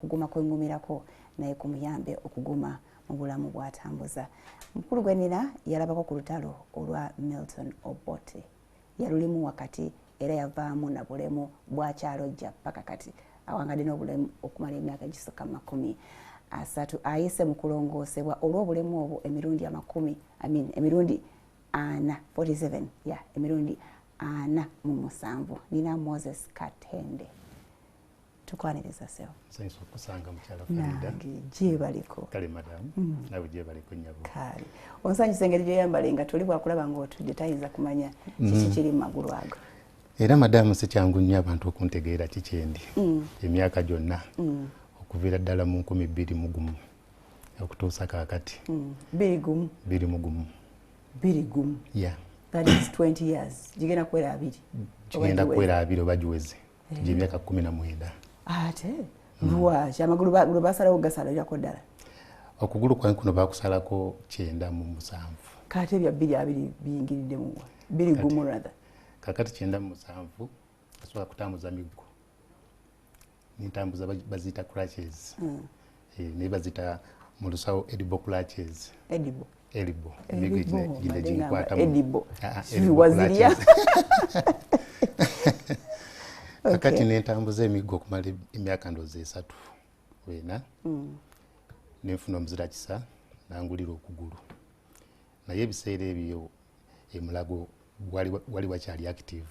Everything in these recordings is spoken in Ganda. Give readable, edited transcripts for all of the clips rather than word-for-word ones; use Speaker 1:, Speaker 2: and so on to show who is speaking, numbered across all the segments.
Speaker 1: okuguma kwengumirako naye kumuyambe okuguma mu bulamu bw'atambuza. Mukulu gwe nina yalabako ku lutalo olwa Milton Obote, yalulimu wakati era yavaamu na bulemu bwakyalojja paka kati awangadde n'obulemu okumala emyaka egisukka 30 ayise mu kulongoosebwa olw'obulemu obwo emirundi 47 emirundi 47. Nina Moses Katende. Tukwaniriza sewo.
Speaker 2: Senso kusanga mukyala Farida.
Speaker 1: Jebaliko.
Speaker 2: Kale madam. Nawe jebaliko nyabo.
Speaker 1: Kale. Onsanyise engeri gy'oyambalenga tuli bwakulaba ng'otudde tayinza kumanya kiki kiri mu magulu ago.
Speaker 2: Era madamu si kyangu nnyo abantu okuntegeera kikyendi. Emyaka gyonna. Okuviira ddala mu 2021 okutuusa kaakati. 2021. Yeah.
Speaker 1: That is 20 years. Jigenda kwera abiri.
Speaker 2: Jigenda kwera abiri oba giweze. Emyaka 19.
Speaker 1: Ate lwaki amagulu basalawo gasalirako ddala?
Speaker 2: Okugulu kwange kuno bakusalako 97.
Speaker 1: Kati ebya 2 biyingiridde mu 21 rather.
Speaker 2: Kakati 97 asobola kutambuza miggo. Nintambuza bazita crutches. Ne bazita mu lusawo edible crutches. Edible. Miggo gine jinkwata mu. Edible.
Speaker 1: Waziria.
Speaker 2: Kakati nentambuza emiggo okumala emyaka ndoze 3 wena. Nenfuna omuzira kisa nangulira okugulu. Naye ebiseera ebyo emulago wali wakyali active.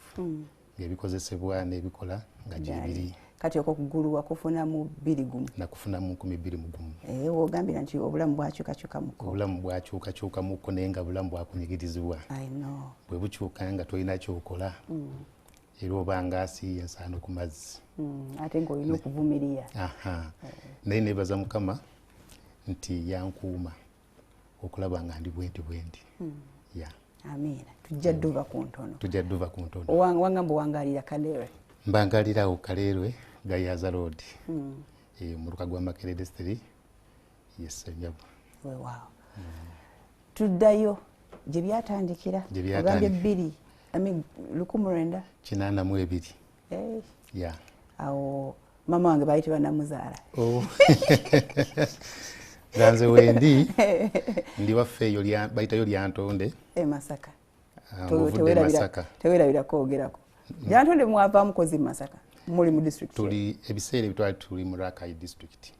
Speaker 2: Ng'ebikozesebwa n'ebikola nga gyebiri.
Speaker 1: Kati okugulu wakufuna mu 20.
Speaker 2: Nakufuna mu 2021.
Speaker 1: Ogambira nti obulamu bwakyukakyuka muko.
Speaker 2: Obulamu bwakyukakyuka muko naye nga bulamu bwakunyigirizibwa.
Speaker 1: I know.
Speaker 2: Bwe bukyuka nga tolina kyokola. Era obanga asiiye ensaano ku mazzi.
Speaker 1: Ate ng'olina okuvumirira.
Speaker 2: Naye nebaza Mukama nti yankuuma okulaba nga ndi bwendi.
Speaker 1: Amiina. Tujja dduva ku ntono. Wangamba wangalira Kaleerwe.
Speaker 2: Mbangalirawo Kaleerwe Gayaza Road. Mu Luka gwa Makerere Street. Yes, nyabo.
Speaker 1: Wow. Tuddayo gye byatandikira. Ogambye 2. Lukumurenda.
Speaker 2: 82. Yeah.
Speaker 1: Awo mama wange bayitibwa Namuzaala.
Speaker 2: Ganze wendi ndi waffe bayitayo Lyantonde.
Speaker 1: Masaka.
Speaker 2: Masaka.
Speaker 1: Tewerabira kwogerako. Lyantonde mwava mukozi Masaka. Muli mu district.
Speaker 2: Tuli ebiseera bitwali tuli mu Rakai district.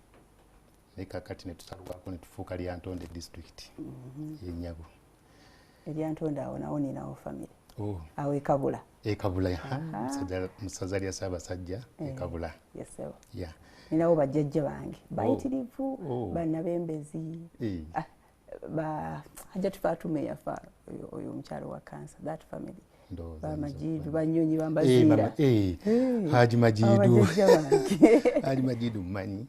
Speaker 2: Nekakati ne tusalwako ne tufuuka Lyantonde district. Yenyabo. Lyantonde
Speaker 1: awo nawo ninawo family. Awo Ekabula.
Speaker 2: Musaza lya Ssaabasajja Ekabula.
Speaker 1: Yes sir.
Speaker 2: Yeah.
Speaker 1: Ninawo bajjajja bange bayitirivu bannabembezi. Hajjati Fatuma yafa oyo omukyalo wa cancer, that family. Bamajidu banyonyi bambazira.
Speaker 2: Haji Majidu mmanyi.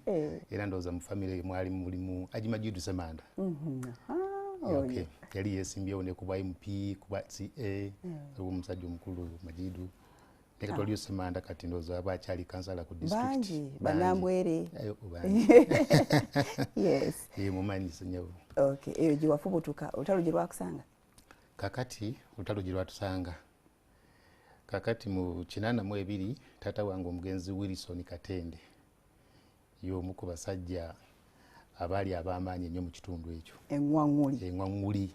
Speaker 2: Era ndowooza mu family mwali mulimu Haji Majidu Semanda. Okay. Yali yesimbyewo ne kuba MP kuba CA omusajja omukulu Majidu. Leka twali Semanda kati ndowooza abakyali kansala ku district.
Speaker 1: Bangi banambwere. Yes.
Speaker 2: Mumanyi senyawo.
Speaker 1: Okay. Eyo gye wafubutuka olutalo gye lwakusanga?
Speaker 2: Kakati olutalo gye lwatusanga. Kakati mu 82 taata wange omugenzi Wilson Katende y'omu ku basajja abaali ab'amaanyi ennyo mu kitundu ekyo. Engwanguli.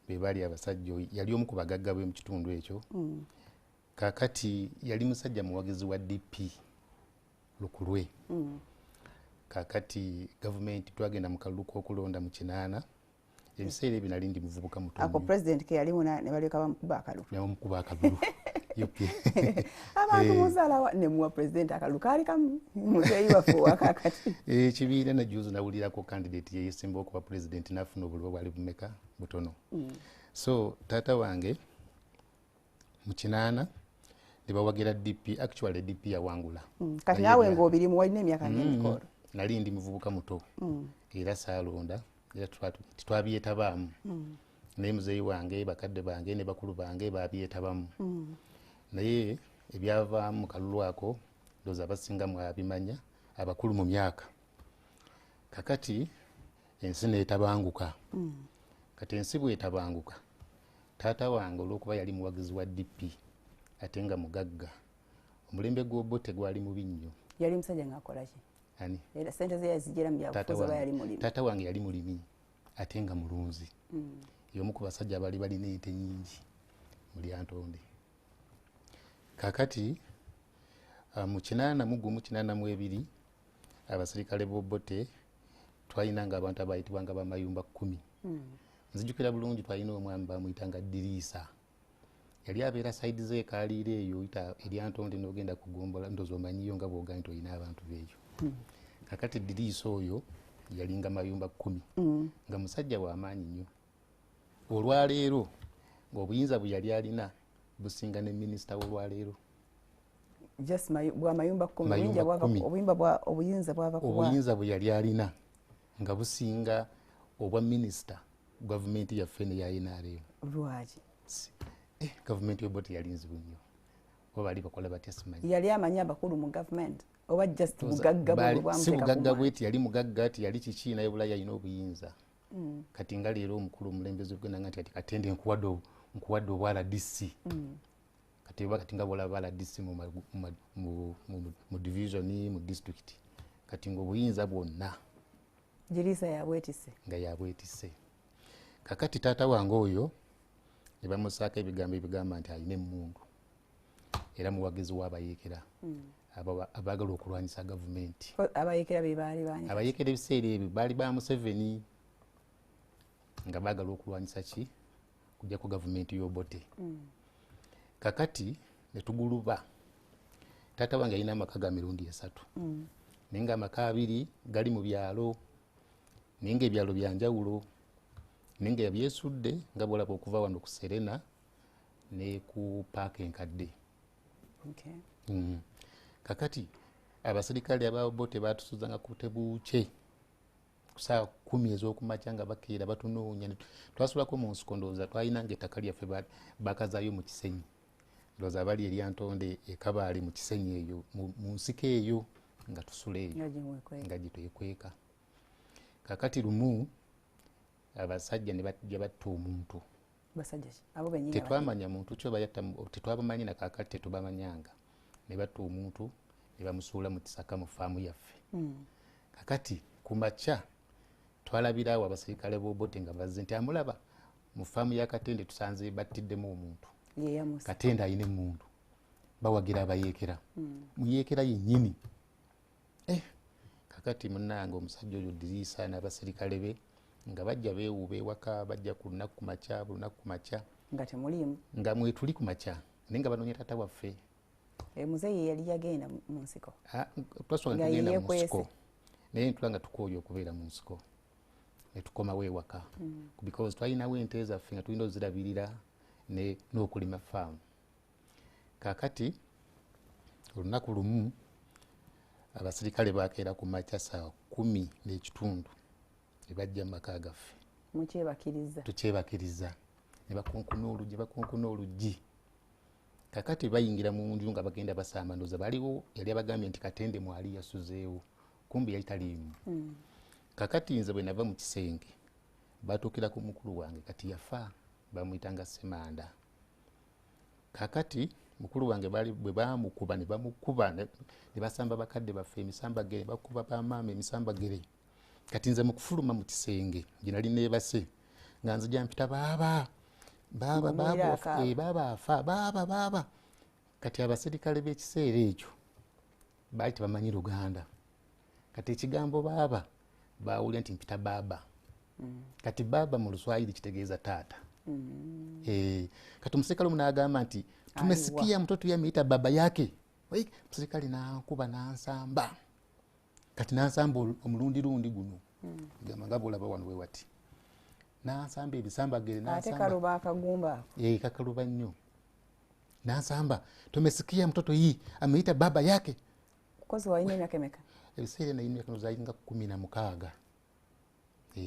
Speaker 2: Be baali abasajja yali omu ku bagagga be mu kitundu ekyo. Kakati yali musajja muwagizi wa DP Lukulwe. Kakati government twagenda mu kalulu k'okulonda mu 8. Ebiseera ebyo nali ndi muvubuka muto.
Speaker 1: Ako president ke yali muna ne baleka bamukuba akalulu.
Speaker 2: Bamukuba akalulu. Yupi.
Speaker 1: Abantu muzaala ne muwa president akalulu kali kamu muzeyi wafu wakakati.
Speaker 2: Kibiira na juzu nawulirako candidate ye yesimba okuba president nafuna obulwa bwali bumeka butono. So tata wange mu 8 ne bawagira DP, actually DP yawangula.
Speaker 1: Kati nawe ng'obiri mu walina emyaka n'emikolo.
Speaker 2: Nali ndi muvubuka muto. Era saalonda. Era twabyetabaamu. Naye muzeeyi wange bakadde bange ne bakulu bange baabyetabaamu. Naye ebyavaamu mu kalulu ako ndowooza abasinga mwabimanya abakulu mu myaka. Kakati ensi neetabanguka. Kati ensi bwetabanguka taata wange olw'okuba yali muwagizi wa DP ate nga mugagga omulembe gw'Obote gwali mubi nnyo.
Speaker 1: Yali musajja ng'akola ki?
Speaker 2: ani
Speaker 1: era sente ze yazijera mu byabufuzi oba yali mulimi
Speaker 2: taata wange yali mulimi ate nga mulunzi y'omu ku basajja abali balina ente nyingi mu Lyantonde. Kakati mu 81 abasirikale b'Obote twalina nga abantu abayitibwanga bamayumba 10. Nzijukira bulungi twalina omwami bamuyitanga Diriisa, yali abeera saidi z'ekaliira eyo oyita Lyantonde n'ogenda kugombola ndozo omanyiyo nga bw'ogaa nti olina abantu beeyo. Kakati Diriisa oyo yalinga mayumba 10 nga musajja w'amaanyi nnyo. Olwaleero ng'obuyinza bwe yali alina businga ne minisita w'olwaleero.
Speaker 1: Just bwa mayumba 10 obuyinza bwava kuba
Speaker 2: obuyinza bwe yali alina nga businga obwa minisita gavumenti yaffe ne ya NRM.
Speaker 1: Lwaki?
Speaker 2: Gavumenti y'Obote yali nzibu nnyo. Bo bali bakola batya simanyi.
Speaker 1: Yali amanyi abakulu mu gavumenti oba just mugagga bw'amuteeka
Speaker 2: si mugagga bweti yali mugagga ati yali kiki naye Bulaya alina obuyinza. Kati nga leero omukulu omulembeze ogenda nga ati Katende nkuwadde obwala DC. Kati nga bw'olaba RDC mu division mu district kati ng'obuyinza bwonna
Speaker 1: Diriisa yabwetise
Speaker 2: nga yabwetise. Kakati taata wange oyo ne bamusaako ebigambo ebigamba nti alina emmundu era muwagizi w'abayeekera abaagala okulwanyisa gavumenti.
Speaker 1: Abayeekera be baali baani?
Speaker 2: Abayeekera ebiseera ebyo baali ba Museveni nga baagala okulwanyisa ki kujja ku gavumenti y'Obote. Kakati ne tuguluba. Taata wange alina amaka ga 3 naye nga amaka 2 gali mu byalo naye nga ebyalo bya njawulo naye nga yabyesudde nga bw'olaba okuva wano ku Serena ne ku paaka enkadde. Kakati abasirikale aba-Obote batusuzanga ku tebuuke ku saa 10 ez'okumakya nga bakeera batunoonya. Twasulako mu nsiko ndowooza twalina nga ettaka lyaffe bakazaayo mu Kisenyi. Ndowooza abali e Lyantonde Kabaale mu Kisenyi eyo mu nsiko eyo nga tusula eyo nga gye twekweka. Kakati lumu abasajja ne bajja batta omuntu.
Speaker 1: Basajja ki? Abo bennyini
Speaker 2: tetwamanya muntu kyo bayatta tetwabamanyi na kakati tetubamanyanga. Ne batta omuntu ne bamusuula mu kisaka mu faamu yaffe. Kakati ku makya twalabira awo abasirikale b'Obote nga bazze nti amulaba mu faamu ya Katende tusanze battiddemu omuntu. Katende ayina emmundu bawagira abayeekera muyeekera yennyini. Kakati munnange omusajja oyo Diriisa n'abasirikale be nga bajja beewuuba ewaka bajja ku lunaku ku makya bulunaku ku makya
Speaker 1: nga temuliimu
Speaker 2: nga mwe tuli ku makya naye nga banoonya taata waffe.
Speaker 1: Muzeeyi yali yagenda mu nsiko
Speaker 2: twasonga tugenda mu nsiko naye ntula nga tukooye okubeera mu nsiko ne tukomawo ewaka because twalinawo ente zaffe nga tulina ozirabirira n'okulima faamu. Kakati olunaku lumu abasirikale bakeera ku makya saa 10:30 ne bajja mu maka gaffe. Tukyebakiriza ne bakonkona oluggi. Kakati bayingira mu nju nga bagenda basamba ndowooza baliwo yali abagambye nti Katende mwali yasuzeewo kumbi yali taliimu. Kakati nze bwe nava mu kisenge batuukira ku mukulu wange kati yafa bamuyitanga Semanda. Kakati mukulu wange bwe bamukuba ne bamukuba ne basamba bakadde baffe emisambagere bakuba bamaama emisambagere. Kati nze mu kufuluma mu kisenge gye nali neebase nga nzija mpita baaba afa baaba. Kati abasirikale b'ekiseera ekyo baali tebamanyi Luganda. Kati ekigambo baaba baawulira nti mpita baaba. Kati baaba mu Luswayiri kitegeeza taata. Kati omusirikale omu n'agamba nti tumesikia mtoto yameita baba yake. Msirikale nankuba nansamba. Kati nansamba omulundi guno. Gamba nga bw'olaba wano bwe wati. Nansamba ebisambagere nansamba.
Speaker 1: Ate kaluba akagumba.
Speaker 2: Kakaluba nnyo. Nansamba tumesikia mtoto hii ameita baba yake.
Speaker 1: Kozi walina emyaka emeka?
Speaker 2: Ebiseera nalina emyaka nga 16.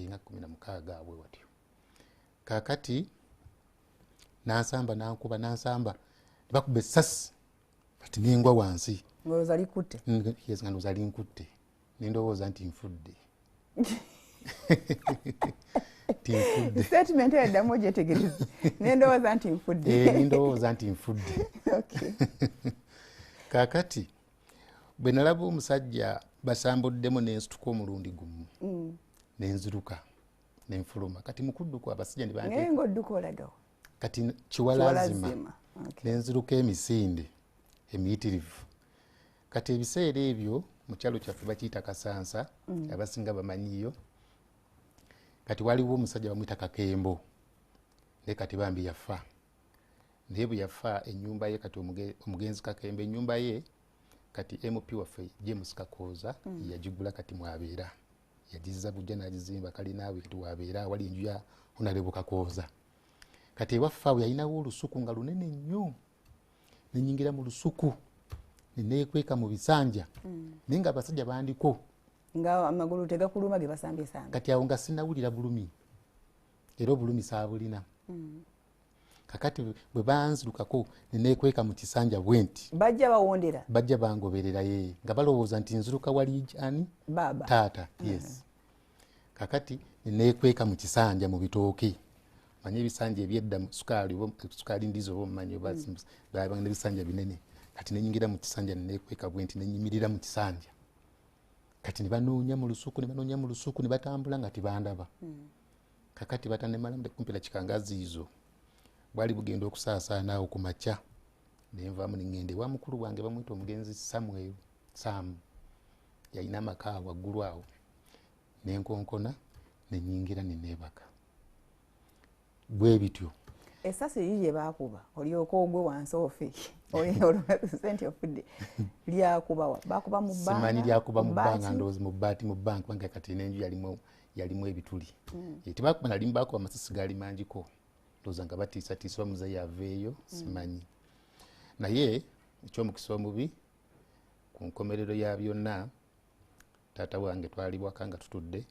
Speaker 2: Nga 16 bwe watyo. Kakati nansamba nankuba nansamba bakuba essasi kati nengwa wansi.
Speaker 1: Ng'olowooza likutte?
Speaker 2: Yes, nga ndowooza linkutte. Nendowooza nti nfudde. Tinfudde.
Speaker 1: Statement eddamu ogyetegereze. Nendowooza nti nfudde.
Speaker 2: Nendowooza nti nfudde.
Speaker 1: Okay.
Speaker 2: Kakati bwe nalaba omusajja basambuddemu nensituka omulundi gumu nenziruka nenfuluma kati mukudduko abasajja ne banteeka
Speaker 1: naye ng'odduka olagawa
Speaker 2: kati kiwalazima nenziruka emisinde emiyitirivu kati ebiseera ebyo mu kyalo kyaffe bakiyita kasansa abasinga bamanyiyo kati waliwo omusajja bamuyita Kakembo naye kati bambi yafa naye bwe yafa ennyumba ye kati omugenzi Kakembo ennyumba ye kati MP waffe James Kakooza yagigula kati mwabeera yagiza bujja n'agizimba kalinaawe kati wabeera wali enju ya Honorable Kakooza kati ewaffe awo yalinawo olusuku nga lunene nnyo nenyingira mu lusuku neneekweka mu bisanja naye nga abasajja bandiko
Speaker 1: nga amagulu tegakuluma ge basambye
Speaker 2: kati awo nga sinawulira bulumi era obulumi saabulina kakati bwe banzirukako neneekweka mu kisanja bwenti
Speaker 1: bajja bawondera
Speaker 2: bajja bangoberera ye nga balowooza nti nziruka wali ani
Speaker 1: baba
Speaker 2: taata yes kakati neneekweka mu kisanja mu bitooke manye ebisanja ebyedda sukaali ndizo bomumanyi baba nebisanja binene kati nenyingira mu kisanja neneekweka bwenti nenyimirira mu kisanja kati nebanoonya mu lusuku nebatambula nga tibandaba kakati batanemala kumpira kikangazi izo bwali bugenda okusaasaana awo ku makya nenvaamu nengende wa mukulu wange bamuyita omugenzi Sam yalina amaka waggulu awo nenkonkona nenyingira neneebaka bwe bityo
Speaker 1: esasi lye bakuba olyoka ogwe wansi ofe sente ofudde lyakubawa bakuba mu bbanga
Speaker 2: simanyi lyakuba mu bbanga ndowooza mu bbaati mu bbanga kubanga kati n'enju yalimu ebituli tebakuba nalimu bakuba amasasi gaali mangiko ndowooza nga batiisatiisa bamuzayo aveeyo simanyi naye ekyomukisa omubi ku nkomerero ya byonna taata wange twali waka nga tutudde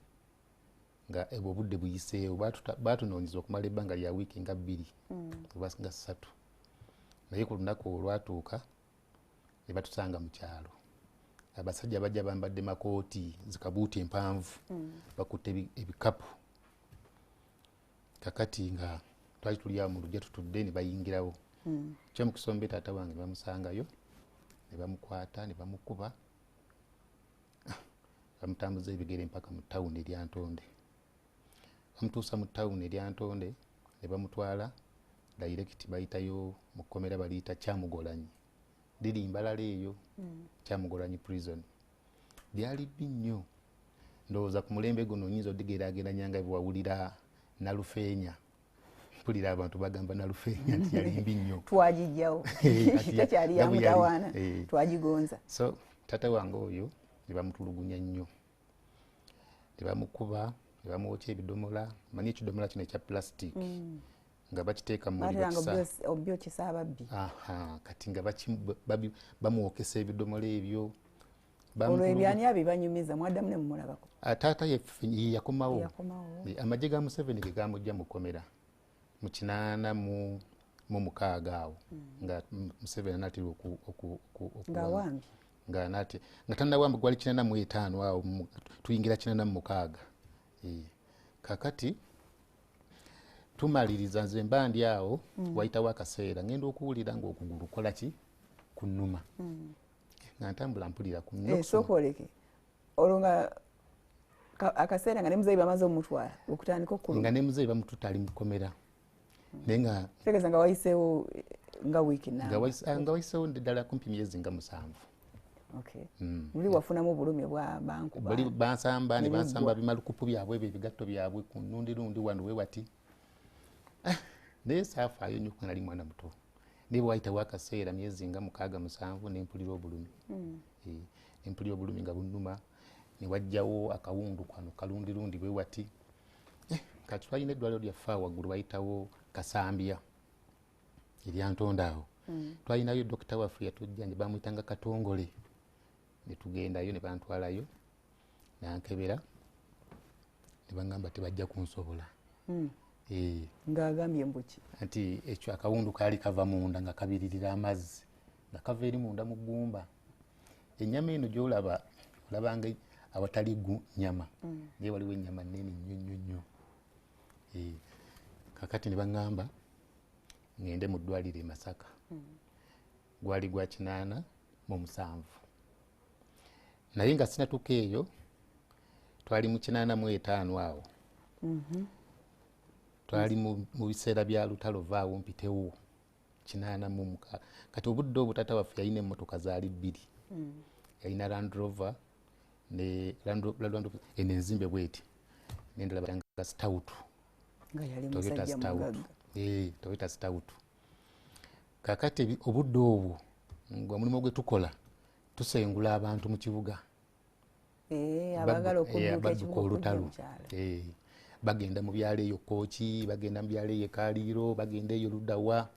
Speaker 2: nga obudde buyiseewo batunoonyeza okumala ebbanga lya wiiki nga 2 oba nga 3 naye ku lunaku olwatuuka ne batusanga mu kyalo abasajja bajja bambadde makooti zikabuuti empanvu bakutte ebikapu kakati nga twali tuli awo mu lujja tutudde ne bayingirawo kyomukisa omubi taata wange ne bamusangayo ne bamukwata ne bamukuba bamutambuza ebigere mpaka mu tawuni erya Ntonde bamutuusa mu tawuni erya Ntonde ne bamutwala direct bayitayo mu kkomera baliyita Kyamugolanyi liri Mbalala eyo Kyamugolanyi prison lyali bbi nnyo ndowooza ku mulembe guno nyinza odigeraageranya nga bwewawulira Nalufeenya mpulira abantu bagamba Nalufeenya nti yali mbi nnyo
Speaker 1: twagijjawo takyali ya mutawaana twagigonza
Speaker 2: so tata wange oyo ne bamutulugunya nnyo ne bamukuba ne bamuwokya ebidomola manyi ekidomola kino ekya plastic nga bakiteeka mu
Speaker 1: obyokesa ababbi
Speaker 2: kati nga bamuwokesa ebidomola ebyo
Speaker 1: olwo ebyani abyo banyumiza mwaddamu ne mumulabako
Speaker 2: taata yakomawo amagye ga Museveni ge gamujja mu kkomera mu 86 awo nga Museveni anatira
Speaker 1: ngawambi
Speaker 2: nga tannawamba gwali 45 awo tuyingira 46 kakati tumaliriza nze mbandi awo wayitawo akaseera ngenda okuwulira ng'okugulu kola ki kunnuma nga ntambula mpulira
Speaker 1: sokoleke olwo nga akaseera nga ne muzeeyi bamaze omutwala okutandika okuluma
Speaker 2: nga ne muzeeyi bamututa ali mu kkomera naye nga
Speaker 1: tegeeza nga wayiseewo nga wiiki
Speaker 2: nga wayiseewo ddala kumpi myezi nga 7
Speaker 1: muli wafunamu obulumi bwa bankuba
Speaker 2: bansamba ne bansamba bimalukupu byabwe ebyo ebigatto byabwe ku nnundi wano we wati naye saafaayo nnyo kuba nali mwana muto naye bwayitawo akaseera myezi nga 6-7 nempulira obulumi nempulira obulumi nga bunnuma ne wajjawo akawundu kano kalundirundi bwe wati kati twalina eddwaliro lyaffe waggulu bayitawo Kasambya erya Ntonde awo twalinayo dokita waffe yatujjanja bamuyitanga Katongole ne tugendayo ne bantwalayo nankebera ne bangamba tebajja kunsobola
Speaker 1: ng'agambye mbuki
Speaker 2: nti ekyo akawundu kaali kava munda nga kabiririra amazzi nga kava eri munda mu ggumba ennyama eno gy'olaba olabanga awatali nyama naye waliwo ennyama nnene nnyo kakati ne baŋŋamba ŋŋende mu ddwaliro e Masaka gwali gwa 87 naye nga sinatuuka eyo twali mu 85 awo twali mu biseera bya Lutalo vaawo mpitewo 86 kati obudde obwo taata waffe yalina emmotoka zaali 2 yalina Land Rover ne Land Rover enzimbe bweti nendala batanga Stout
Speaker 1: nga yali musajja mugagga
Speaker 2: Toyota Stout. Kakati obudde obwo nga omulimu gwe tukola tusengula abantu mu kibuga
Speaker 1: abagala okudduka ekibuga
Speaker 2: Lutalo bagenda mu byalo eyo Kooki, bagenda mu byalo eyo Kaliiro, bagenda eyo Ludawa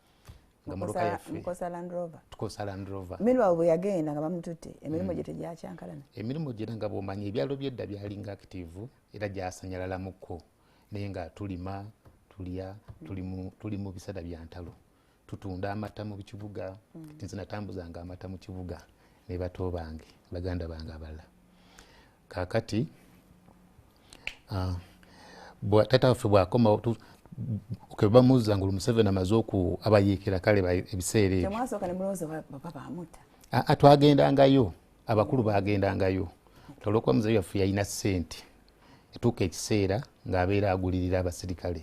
Speaker 2: nga motoka yaffe
Speaker 1: mukosa Land Rover.
Speaker 2: Tukosa Land Rover.
Speaker 1: Emirimu bwe yagenda nga bamututte emirimu gye tegyakyankalana.
Speaker 2: Emirimu gye nga bw'omanyi ebyalo by'edda byalinga active era gyasanyalalamukko naye nga tulima tulya tuli mu bisada bya ntalo tutunda amata mu kibuga nze natambuzanga amata mu kibuga ne bato bange baganda bange abalala. Kakati tata waffe bw'akoma bamuuza nga Museveni amaze abayeekera kale ebiseera ebyo.
Speaker 1: Temwasooka ne mulowooza baba baamuta?
Speaker 2: Twagendangayo, abakulu bagendangayo. Olw'okuba muzeeyi waffe yalina ssente etuuka ekiseera ng'abeera agulirira abasirikale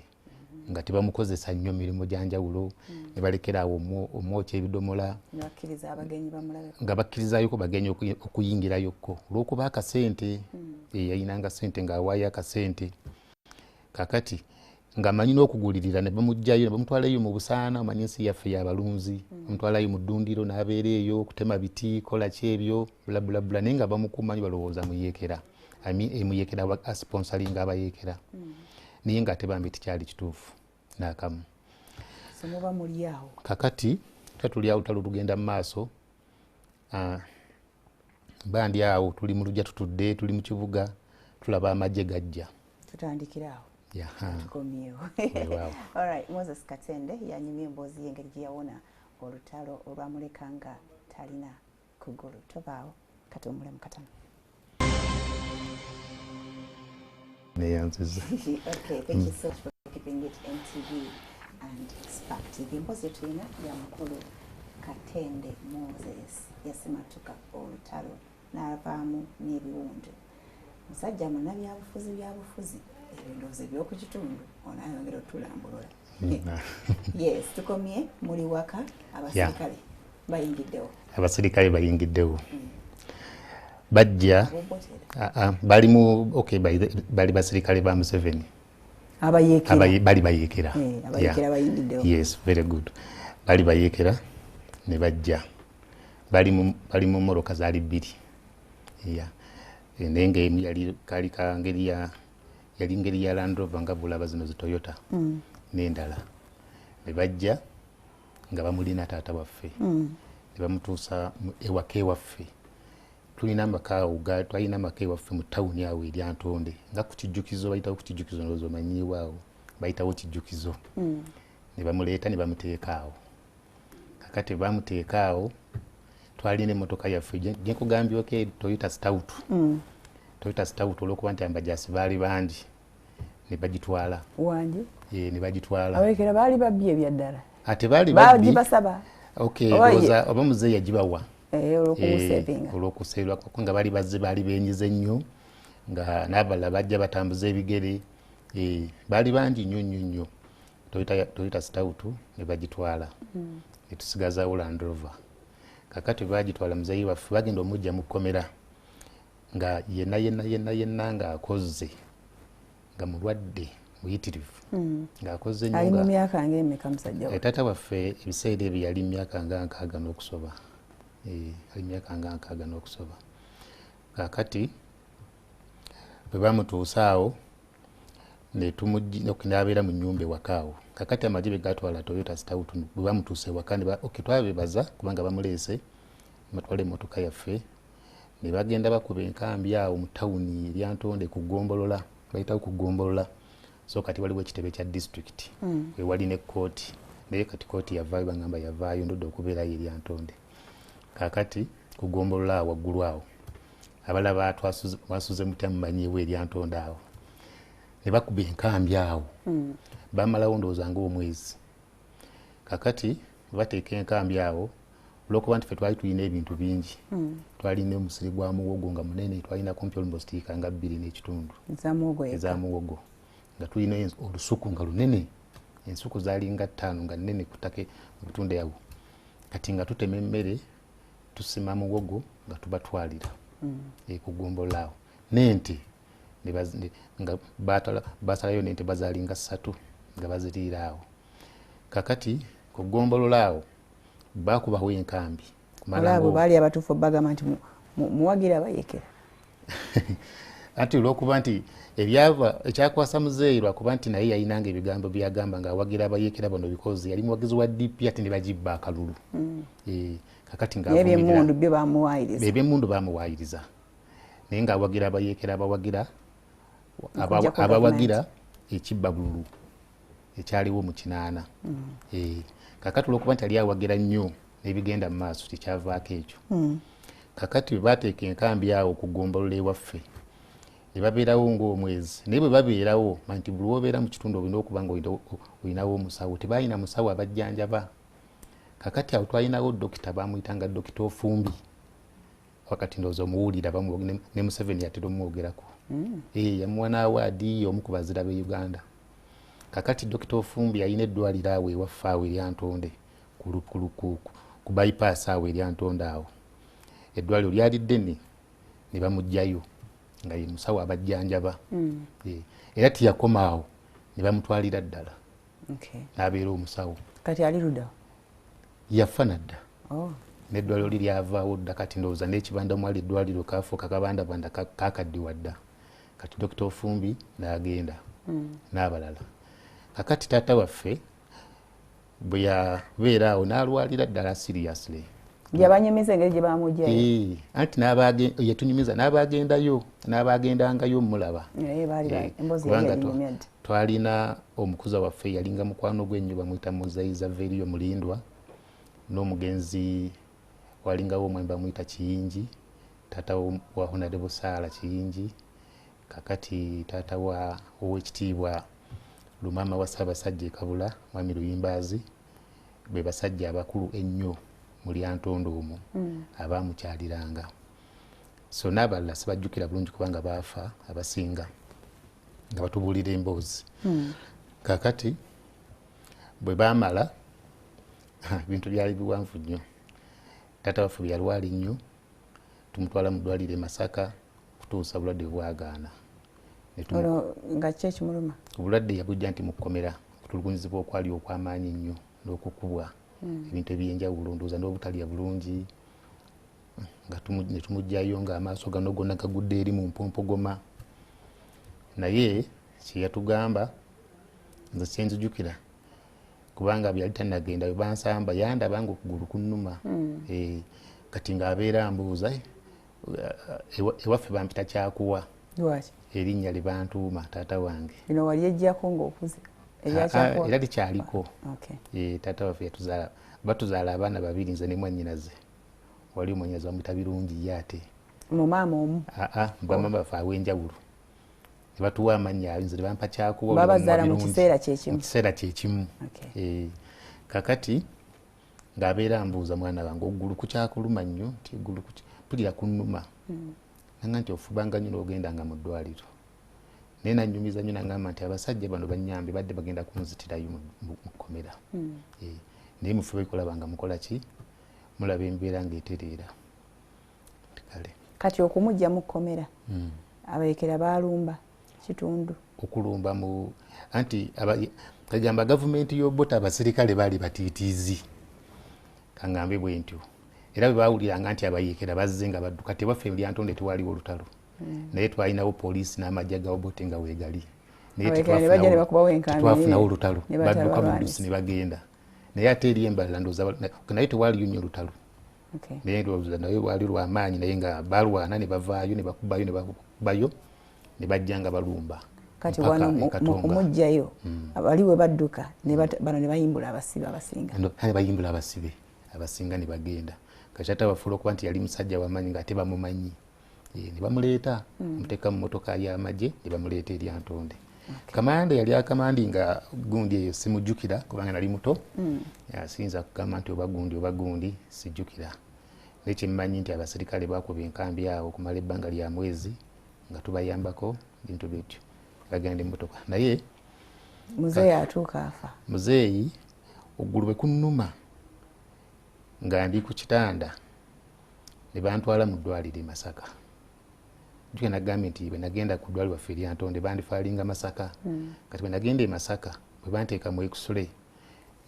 Speaker 2: nga tebamukozesa nnyo mirimu gyanjawulo ne balekera awo omwokya ebidomola nga bakkirizayoko bagenyi okuyingirayokko olw'okuba akasente yalinanga ssente ng'awaayo akasente. Kakati ng'amanyi n'okugulirira ne bamugjayo ne bamutwalayo mu Busaana, omanyi ensi yaffe y'abalunzi, bamutwalayo mu ddundiro n'abeera eyo okutema biti kola ki ebyo bulabulabula naye nga bamukumanyi balowooza muyeekera emuyekera asponsoringa abayeekera naye nga tebambi tikyali kituufu n'akamu.
Speaker 1: So muba muli awo.
Speaker 2: Kakati tuli awo Lutalo lugenda mu maaso bandi awo tuli mu lujja tutudde tuli mu kibuga tulaba amagye gajja
Speaker 1: tutandikira awo. Tukomyewo. All right, Moses Katende yanyumya emboozi y'engeri gye yawona olutalo olwamulekanga talina kugulu. Tobaawo kati omulemu katono. Okay, thank you so much for keeping it NTV and Spark TV. Emboozi tulina ya mukulu Katende Moses yasimatuka olutalo n'avaamu n'ebiwundu. Musajja byabufuzi ebindoozi ebyokukitundu onayongera otulambulula. Yes, tukomye muli waka abasirikale bayingiddewo.
Speaker 2: Abasirikale bayingiddewo bajja bali basirikale ba Museveni bali bayeekera. Yes, very good. Bali bayeekera ne bajja bali mu mmoloka zaali 2 nenge yali ngeri ya Land Rover nga bulaba zino zi Toyota n'endala ne bajja nga bamulina taata waffe ne bamutuusa ewaka ewaffe. Tulina amaka ewaffe mu tawuni awo eri Antonde nga ku kijjukizo bayitawo ku kijjukizo ndowooza omanyiiwo awo bayitawo kijjukizo ne bamuleeta ne bamuteeka awo. Kakati bamuteeka awo twalina emmotoka yaffe gye nkugambyeoko Toyota Stout. Toyota Stout olw'okuba nti ambajasi baali bangi ne bagitwala.
Speaker 1: Wangi?
Speaker 2: Ne bagitwala.
Speaker 1: Abayeekera baali babbi ebyaddala?
Speaker 2: Ate baali babbi.
Speaker 1: Bagibasaba?
Speaker 2: Okay, oba muzeeyi yagibawa.
Speaker 1: Olw'okuseerwa
Speaker 2: kuko nga baali bazze baali benyize nnyo nga n'abalala bajja batambuza ebigere baali bangi nnyo Toyota Stout ne bagitwala ne tusigazaawo Land Rover. Kakati bagitwala muzeeyi waffe bagenda omujja mu kkomera nga yenna ng'akoze nga mulwadde muyitirivu ng'akoze nnyo.
Speaker 1: Ali mu myaka ng'emeka musajja we?
Speaker 2: Taata waffe ebiseera ebyo yali myaka nga 6 n'okusoba. Ali myaka nga 6 n'okusoba. Kakati bwe bamutuusa awo n'abeera mu nnyumba ewaka awo. Kakati amagye bwe gatwala Toyota Stout bwe bamutuusa ewaka twabebaza kubanga bamuleese batwala emmotoka yaffe ne bagenda bakuba enkambi awo mu tawuni eri Antonde ku Ggombolola bayitawo ku Ggombolola. So kati waliwo ekitebe kya district we wali ne kooti naye kati kooti yavaayo bagamba yavaayo ndodde okubeerayo eri Antonde. Kakati ku Ggombolola awo waggulu awo abalaba Mwasuze Mutya mumanyiiwo eri Antonde awo ne bakuba enkambi awo bamalawo ndowooza ng'omwezi. Kakati bateeka enkambi awo olwokuba nti ffe twali tulina ebintu bingi. Twalina omusiri gwa muwogo nga munene, twalina kumpi almost eka nga 2.5 eza muwogo, nga tulina olusuku nga lunene, ensuku zalinga 5 nga nnene ku ttaka obutunda yawo. Kati nga tutema emmere tusima muwogo nga tubatwalira kugombolola awo. N'ente nga basalayo n'ente bazalinga 3 nga baziriira awo. Kakati kugombolola awo bakubawo enkambi.
Speaker 1: Abo baali abatuufu bagamba nti muwagira abayekera.
Speaker 2: Ati olwokuba nti ekyakwasa muzeeyi lwakuba nti naye yayinanga ebigambo byagamba nga awagira abayekera bano because yali muwagizi wa DP ate ne bagibba akalulu. Kakati
Speaker 1: ng'ebyemundu byo
Speaker 2: bamuwaayiriza naye ng'awagira abayekera abawagira ekibba bululu ekyaliwo mu kinaana. Kakati olwokuba nti yali awagira nnyo n'ebigenda mu maaso tekyavaako ekyo. Kakati bwe bateeka enkambi awo okugombolola ewaffe ne babeerawo ng'omwezi, naye bwe babeerawo nti buli wobeera mu kitundu olina okuba nga olinawo omusawo. Tebalina musawo abajjanjaba. Kakati awo twalinawo dokita bamuyitanga Dokita Ofumbi, wakati ndowooza omuwulira ne Museveni yatera omwogerako. Yamuwa n'awaadi omu ku bazira b'e Uganda. Kakati Dokita Ofumbi yalina eddwaliro awo ewaffe awo eryantonde ku bypass awo eryantonde awo. Eddwaliro lyali ddene ne bamugjayo nga ye musawo abajjanjaba. Era tiyakoma awo ne bamutwalira ddala n'abeera omusawo.
Speaker 1: Kati ali ludda
Speaker 2: yafa nadda. N'eddwaliro liryavaawo dda. Kati ndowooza n'ekibanda mwali eddwaliro kaafuuka kabandabanda kakaddiwa dda. Kati Dokita Ofumbi n'agenda n'abalala. Kakati taata waffe bwe yabeera awo n'alwalira ddala seriously.
Speaker 1: Yabanyumiza engeri gye bamugjayo.
Speaker 2: Anti yatunyumiza n'abagendangayo mulaba. Kubanga twalina omukuza waffe yalinga mukwano gw'ennyo bamuyita Muzaiza Veriyo Mulindwa, n'omugenzi walingawo omwami bamuyita Kiyingi, taata wa Honorable Saala Kiyingi. Kakati taata wa Oweekitiibwa Lumama wa Ssaabasajja Kabula, Mwami Luyimbaazi, be basajja abakulu ennyo mu Lyantonde omwo abaamukyaliranga. So n'abalala sibajjukira bulungi kubanga baafa abasinga nga batubuulira emboozi. Kakati bwe baamala ebintu byali biwanvu nnyo. Taata waffe bwe yalwala nnyo tumutwala mu ddwaliro e Masaka kutuusa bulwadde bwagaana.
Speaker 1: Nga ki ekimuluma?
Speaker 2: Obulwadde yabujja nti mu kkomera okutulugunyizibwa okwali okw'amaanyi nnyo n'okukubwa ebintu ebyenjawulo, ndowooza n'obutalya bulungi, nga ne tumugjayo ng'amaaso gano gonna gagudde eri mu mpompogoma. Naye kye yatugamba nze kyenzijukira kubanga byali tannagenda bwe bansamba yandaba nga okugulu kunnuma. Kati ng'abeera ambuuza ewaffe bampita Kyakuwa, erinnya lye bantuuma taata wange.
Speaker 1: Bino wali ejjako ng'okuze?
Speaker 2: Era likyaliko. Taata waffe batuzaala abaana 2, nze ne mwannyinaze. Wali omwannyinaze bamuyita Birungi ye ate.
Speaker 1: Mu maama omu?
Speaker 2: Bamaama baffe aw'enjawulo. Ne batuwa amannya nze ne bampa Kyakuwa.
Speaker 1: Babazaala mu kiseera kyekimu?
Speaker 2: Mu kiseera kyekimu. Kakati ng'abeera ambuuza mwana wange okugulu kukyakuluma nnyo, nti eggulu mpulira kunnuma. Nanga nti ofubanga nnyo n'ogendanga mu ddwaliro. Naye nannyumiza nnyo nagamba nti abasajja bano bannyambe badde bagenda kunzitirayo mu kkomera. Naye mufube kulaba nga mukola ki? Mulaba embeera ng'etereera.
Speaker 1: Kati okumujja mu kkomera abayekera baalumba kitundu?
Speaker 2: Okulumba anti kagamba gavumenti y'Obote abaserikale baali batiitiizi. Kangambe bwe ntyo. Era bwe baawuliranga nti abayekera bazze nga badduka, tewaffe mu Lyantonde tewaliwo Lutalo. Naye twalinawo poliisi n'amagye ga Obote nga weegali. Naye tetwafunawo Lutalo. Badduka mu lusi ne bagenda. Naye ate eri embalala ndowooza naye tewaliyo nnyo Lutalo. Naye ndowooza naye lwali lw'amaanyi naye nga balwana ne bavaayo ne bakubayo ne bajja nga balumba.
Speaker 1: Kati wano omujjayo bali we badduka bano ne bayimbula abasibe abasinga.
Speaker 2: Ne bayimbula abasibe abasinga ne bagenda. Kati bafuula okuba nti yali musajja w'amaanyi ng'ate bamumanyi. Ne bamuleeta muteeka mu mmotoka y'amagye ne bamuleeta eri Lyantonde. Kamande yali akamandi nga gundi eyo simujjukira kubanga nali muto. Siyinza kugamba nti oba gundi sijjukira. Naye kyemmanyi nti abasirikale bakuba enkambi awo okumala ebbanga lya mwezi nga tubayambako bintu bityo bagenda emmotoka. Naye
Speaker 1: muzeeyi atuuka afa.
Speaker 2: Muzeeyi oggulu bwe kunnuma nga ndi ku kitanda ne bantwala mu ddwaliro e Masaka. Jjuke nagambye nti bwe nagenda ku ddwaliro waffe eryantonde bandifaalinga Masaka. Kati bwe nagenda e Masaka bwe banteeka mu X-ray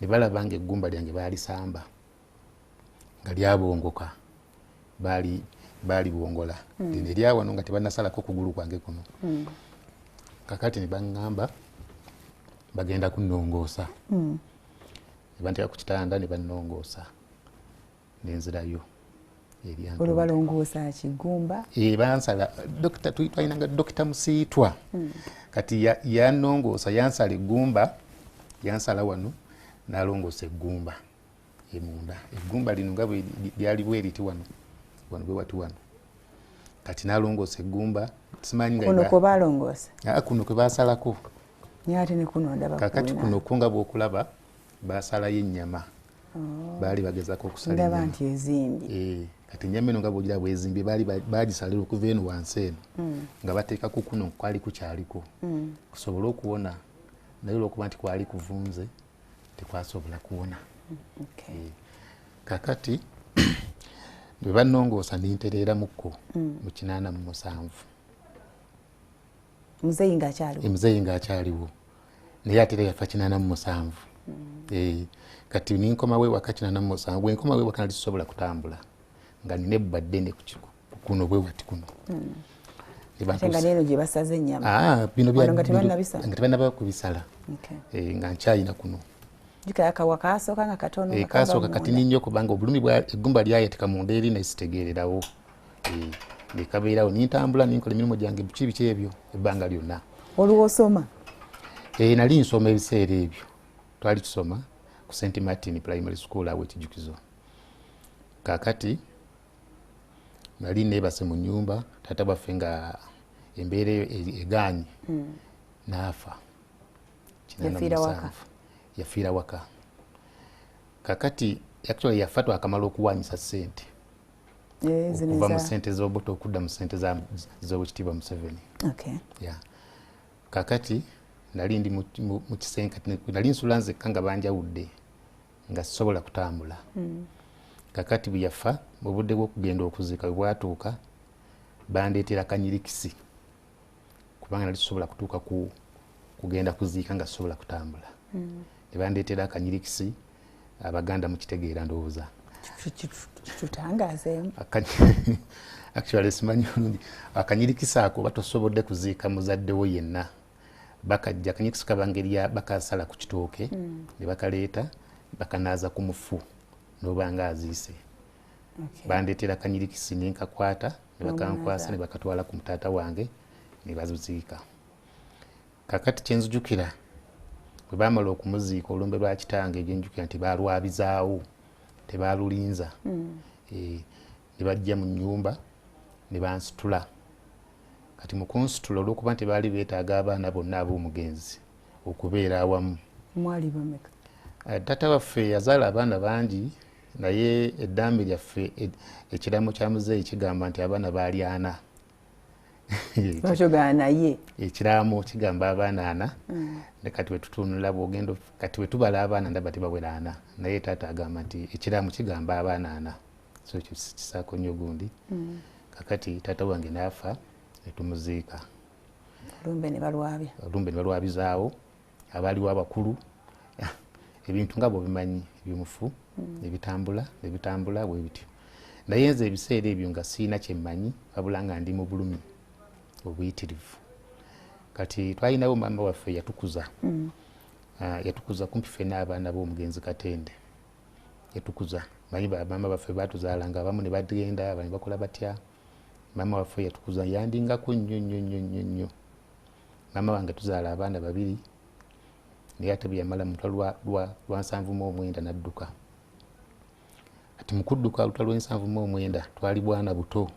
Speaker 2: ne balaba nga eggumba lyange baalisamba nga lyabongoka baali bwongola. Lino eryawano nga tebannasalako kugulu kwange kuno. Kakati ne baŋŋamba bagenda kunnongoosa. Ne banteeka ku kitanda ne bannongoosa nenzirayo.
Speaker 1: Olubalongoosa kigumba?
Speaker 2: Bansala dokita twalinanga Dokita Musiitwa. Kati yannongoosa yansala eggumba, yansala wano n'alongoosa eggumba emunda. Eggumba lino nga bwe lyali bwe riti wano bwe wati wano. Kati n'alongoosa eggumba simanyi nga
Speaker 1: kuno kwe balongoosa?
Speaker 2: Kuno kwe baasalako.
Speaker 1: Ate ne kuno ndaba
Speaker 2: kakati kuno kunga bw'okulaba baasalayo ennyama. Baali bagezako okusala ennyama.
Speaker 1: Ndaba nti ezimbye.
Speaker 2: Kati ennyama eno nga bw'ogira bwezimbye baagisalira okuva eno wansi eno nga bateekako kuno kwali kukyaliko kusobole okuwona, naye olw'okuba nti kwali kuvunze tekwasobola kuwona. Kakati bwe bannongoosa nintereeramukko mu 87.
Speaker 1: Muzeeyi ng'akyaliwo?
Speaker 2: Muzeeyi ng'akyaliwo naye ate era yafa 87. Kati ninkomawo ewaka 87. Bwe nkomawo ewaka nali sisobola kutambula nga nina ebba ddene kuno bwe wati kuno.
Speaker 1: Ate nga n'eno gye basaze ennyama?
Speaker 2: Bino
Speaker 1: nga
Speaker 2: tebannaba kubisala nga nkyayina kuno.
Speaker 1: Jjukira akawa kaasooka nga katono.
Speaker 2: Kaasooka kati ninnyo kubanga obulumi eggumba lyayateka munda eri nesitegeererawo. Ne kabeerawo nintambula ninkola emirimu gyange biki ebyo ebbanga lyonna.
Speaker 1: Olwo osoma?
Speaker 2: Nali nsoma ebiseera ebyo. Twali tusoma ku St. Martin Primary School awo ekijjukizo. Kakati nali neebase mu nnyumba taata baffe nga embeera egaanye n'afa. Yafiira waka. Kakati actually yafa twakamala okuwanyisa ssente okuva mu ssente z'Obote okudda mu ssente z'Owekitiibwa Museveni. Kakati nali ndi mu kisenkati, nali nsula nzekka nga banjawudde nga sisobola kutambula. Kakati bwe yafa mu budde bw'okugenda okuziika bwe bwatuuka bandeetera kanyirikisi kubanga nali sisobola kutuuka kugenda kuziika nga sisobola kutambula. Ne bandeetera akanyirikisi, Abaganda mukitegeera ndowooza.
Speaker 1: Tutangaazeemu.
Speaker 2: Actually simanyi bulungi. Akanyirikisi ako batosobodde kuziika muzaddewo yenna. Bakajja akanyirikisi kaba ngeri bakasala ku kitooke ne bakaleeta bakanaaza ku mufu n'oba nga aziise. Bandeetera akanyirikisi ne nkakwata ne bakankwasa ne bakatwala ku mutaata wange ne bazuziika. Kakati kye nzijukira bwe baamala okumuziika olumbe lwa kitange ebyenjukira nti baalwabizaawo tebaalulinza. Ne bajja mu nnyumba ne bansitula. Kati mu kunsitula olw'okuba nti baali beetaaga abaana bonna ab'omugenzi okubeera awamu.
Speaker 1: Mwali bameka?
Speaker 2: Taata waffe yazaala abaana bangi naye eddambi lyaffe ekiraamo kya muzeeyi kigamba nti abaana baali 4.
Speaker 1: Bakyogaana naye?
Speaker 2: Ekiraamo kigamba abaana 4. Ne kati bwe tutunula bw'ogenda kati bwe tubala abaana ndaba tebawera 4 naye taata agamba nti ekiraamo kigamba abaana 4. So kisaako nnyo gundi. Kakati taata wange n'afa ne tumuziika.
Speaker 1: Olumbe ne balwabya?
Speaker 2: Olumbe ne balwabizaawo abaaliwo abakulu ebintu nga bw'obimanyi eby'omufu ne bitambula bwe bityo. Naye nze ebiseera ebyo nga siina kye mmanyi wabula nga ndi mu bulumi obuyitirivu. Kati twalinawo maama waffe yatukuza. Yatukuza kumpi ffenna abaana b'omugenzi Katende. Yatukuza. Manyi maama waffe baatuzaalanga abamu ne bagenda abali bakola batya. Maama waffe yatukuza yandingako nnyo. Maama wange tuzaala abaana 2 naye ate bwe yamala mu lutalo lwa 79 n'adduka. Kati mu kudduka lutalo lwa 79 twali bwana buto,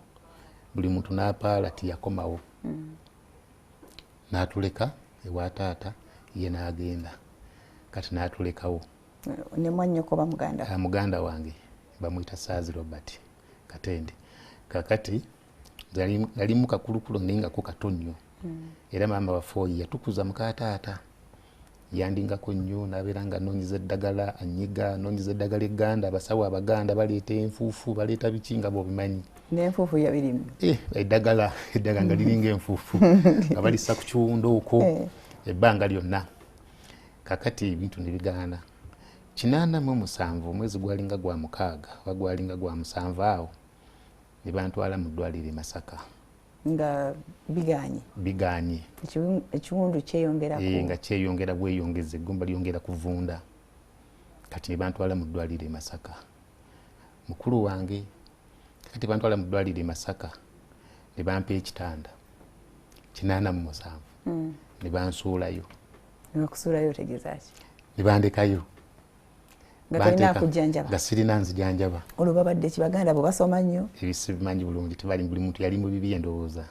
Speaker 2: buli muntu n'apaala tiyakomawo. N'atuleka ewa taata ye n'agenda kati n'atulekawo.
Speaker 1: Ne mwannyoko ba
Speaker 2: muganda wange bamuyita Saazi Robert Katende. Kakati nali mu kakulukulu naye nga ko kato nnyo. Era maama waffe oyo yatukuza muka taata. Yandingako nnyo n'abeera nga anoonyeza eddagala anyiga, anoonyeza eddagala egganda, abasawo abaganda baleeta enfuufu, baleeta biki nga bw'obimanyi.
Speaker 1: N'enfuufu yabirimu?
Speaker 2: Eddagala nga liringa enfuufu nga balisa ku kiwundo okwo ebbanga lyonna. Kakati ebintu ne bigaana. 87 omwezi gwalinga gwa 6 oba gwalinga gwa 7 awo ne bantwala mu ddwaliro e Masaka.
Speaker 1: Nga biganye ekiwundu kyeyongerako
Speaker 2: nga kyeyongera bweyongeze eggumba lyongera kuvunda. Kati ne bantwala mu ddwaliro e Masaka. Mukulu wange kati bantwala mu ddwaliro e Masaka ne bampa ekitanda 87 ne bansuulayo.
Speaker 1: Nebakusuulayo otegeeza ki?
Speaker 2: Ne bandekayo
Speaker 1: nga tolina kujjanjaba?
Speaker 2: Nga sirina nzijanjaba.
Speaker 1: Olwo babadde ki? Baganda bo basoma nnyo?
Speaker 2: Ebisi bimanyi bulungi, tebali buli muntu yali mu bibi endowooza.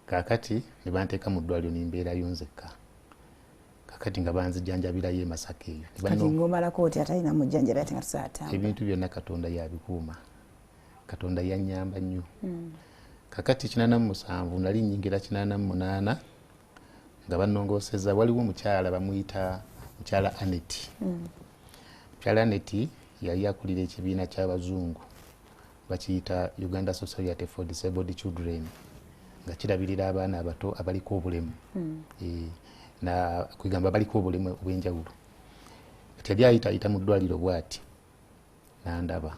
Speaker 2: Kakati ne banteeka mu ddwaliro ne mbeerayo nzekka. Kakati nga banzijanjabirayo e Masaka eyo.
Speaker 1: Kati ng'omalako oti atalina mujjanjabi ate nga tusaatamba?
Speaker 2: Ebintu byonna Katonda yabikuuma. Katonda yannyamba nnyo. Kakati 87 nali nnyingira 88 nga bannongoosezza. Waliwo omukyala bamuyita mukyala Aneti. Mukyala Aneti yali akulira ekibiina ky'abazungu bakiyita Uganda Society for Disabled Children nga kirabirira abaana abato abaliko obulemu. Na kwegamba baliko obulemu obw'enjawulo. Kati yali ayita mu ddwaliro bw'ati n'andaba.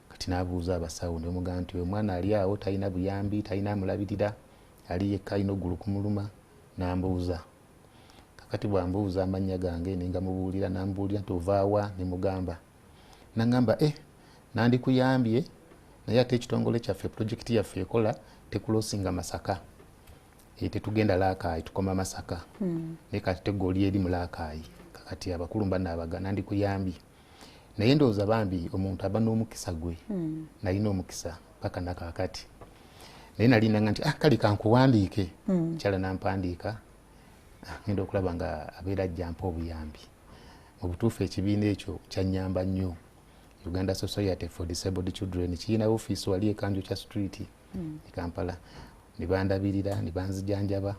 Speaker 2: Kati n'abuuza abasawo ne bamugamba nti omwana ali awo talina buyambi, talina amulabirira, ali yekka alina oggulu kumuluma. N'ambuuza. Kakati bw'ambuuza amannya gange ne ngamubuulira, n'ambuulira nti ovaawa, ne mugamba. N'aŋŋamba nandikuyambye naye ate ekitongole kyaffe pulojekiti yaffe ekola tekulosinga Masaka. Tetugenda Laakaayi, tukoma Masaka. Naye kati tegga oli eri mu Laakaayi. Kakati abakulu banaabaga nandikuyambye. Naye ndowooza bambi omuntu aba n'omukisa gwe. Nalina omukisa paka nakaakati. Naye nali nanga nti kale kankuwandiike. Mukyala n'ampandiika. Ngenda okulaba nga abeera ajjampa obuyambi. Mu butuufu ekibiina ekyo kyannyamba nnyo. Uganda Society for Disabled Children kirina ofiisi wali e Kanjokya Street e Kampala. Ne bandabirira ne banzijanjaba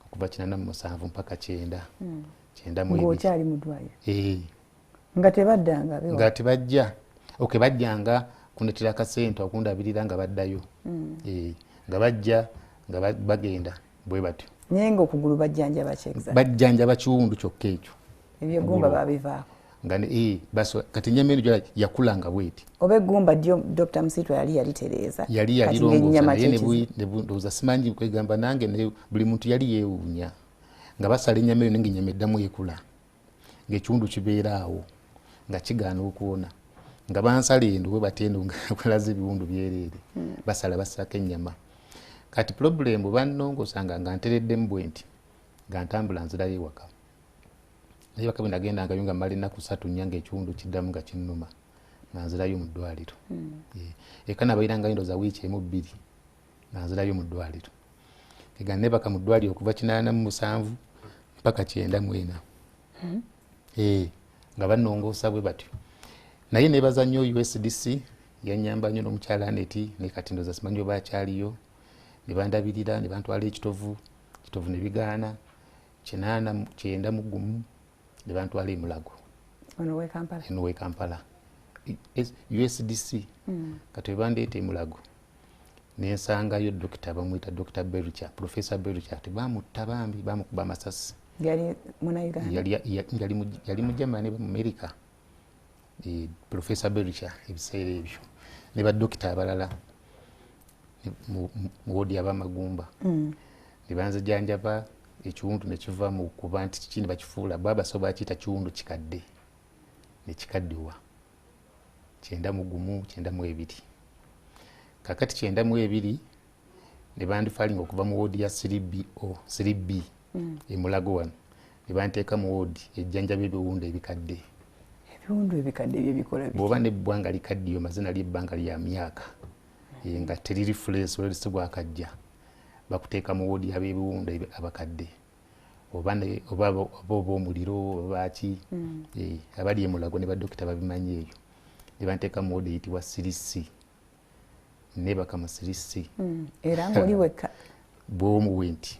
Speaker 2: okuva 87 mpaka 9.
Speaker 1: Ng'okyali mu ddwaliro? Nga tebaddanga?
Speaker 2: Nga tebajja. Bajjanga kunetera akasente okundabirira nga baddayo. Nga bajja nga bagenda bwe batyo.
Speaker 1: Naye ng'okugulu bajjanjaba ki exactly?
Speaker 2: Bajjanjaba kiwundu kyokka ekyo.
Speaker 1: Eby'eggumba babivaako?
Speaker 2: Nga kati ennyama eno yakulanga bweti.
Speaker 1: Oba eggumba Dr. Msitwa yali yalitereeza?
Speaker 2: Yali yalirongoosa naye ne ndowooza simanyi kwegamba nange ne buli muntu yali yeewuunya. Nga basala ennyama eyo ng'ennyama eddamu ekula. Ng'ekiwundu kibeera awo nga kigaana okuwona. Nga bansala endo bwe batendo nga kulaza ebiwundu byereere. Basako ennyama. Kati problemu bannongosanga nga ntereddemu bwe nti nga ntambula nzirayo ewaka. Naye waka bwe nagendangayo nga mmala ennaku 3 nnya ng'ekiwundu kiddamu nga kinnuma nga nzirayo mu ddwaliro. Eka nabayiranga endowooza wiiki emu 2 nga nzirayo mu ddwaliro. Ega nebaka mu ddwaliro okuva 87 mpaka 94. Nga bannongoosa bwe batyo. Naye nebaza nnyo USDC yannyamba nnyo n'omukyala Aneti ne kati ndowooza simanyi oba akyaliyo. Ne bandabirira ne bantwala ekitovu ne bigaana 91 ne bantwala e Mulago.
Speaker 1: Ono w'e Kampala?
Speaker 2: Eno w'e Kampala. USDC kati we bandeeta e Mulago ne nsangayo dokita bamuyita Dr. Berucha, Professor Berucha. Tebamutta bambi, bamukuba amasasi.
Speaker 1: Yali Munnayuganda?
Speaker 2: Yali mu Germany mu America. Professor Berucha ebiseera ebyo ne badokita abalala mu wodi y'abamagumba. Ne banzijanjaba ekiwundu ne kiva mu kuba nti kiki ne bakifuula babasobola bakiyita kiwundu kikadde. Ne kikaddiwa 91-92. Kakati 92 ne bandifaalinga okuva mu wodi ya 3B e Mulago wano. Ne banteeka mu wodi ejjanjaba ebiwundu ebikadde.
Speaker 1: Ebiwundu ebikadde byebikola biki?
Speaker 2: Bw'oba n'ebbanga likaddiyo mazina ly'ebbanga lya myaka. Nga teriri fulesi olwesibwa akajja bakuteeka mu wodi y'abeebiwundu abakadde. oba omuliro obaki abali emulago ne badokita babimanyi eyo ne banteeka mu wodi eyitibwa sirisi nebaka mu sirisi
Speaker 1: era ng'oli wekka
Speaker 2: bw'omuwe nti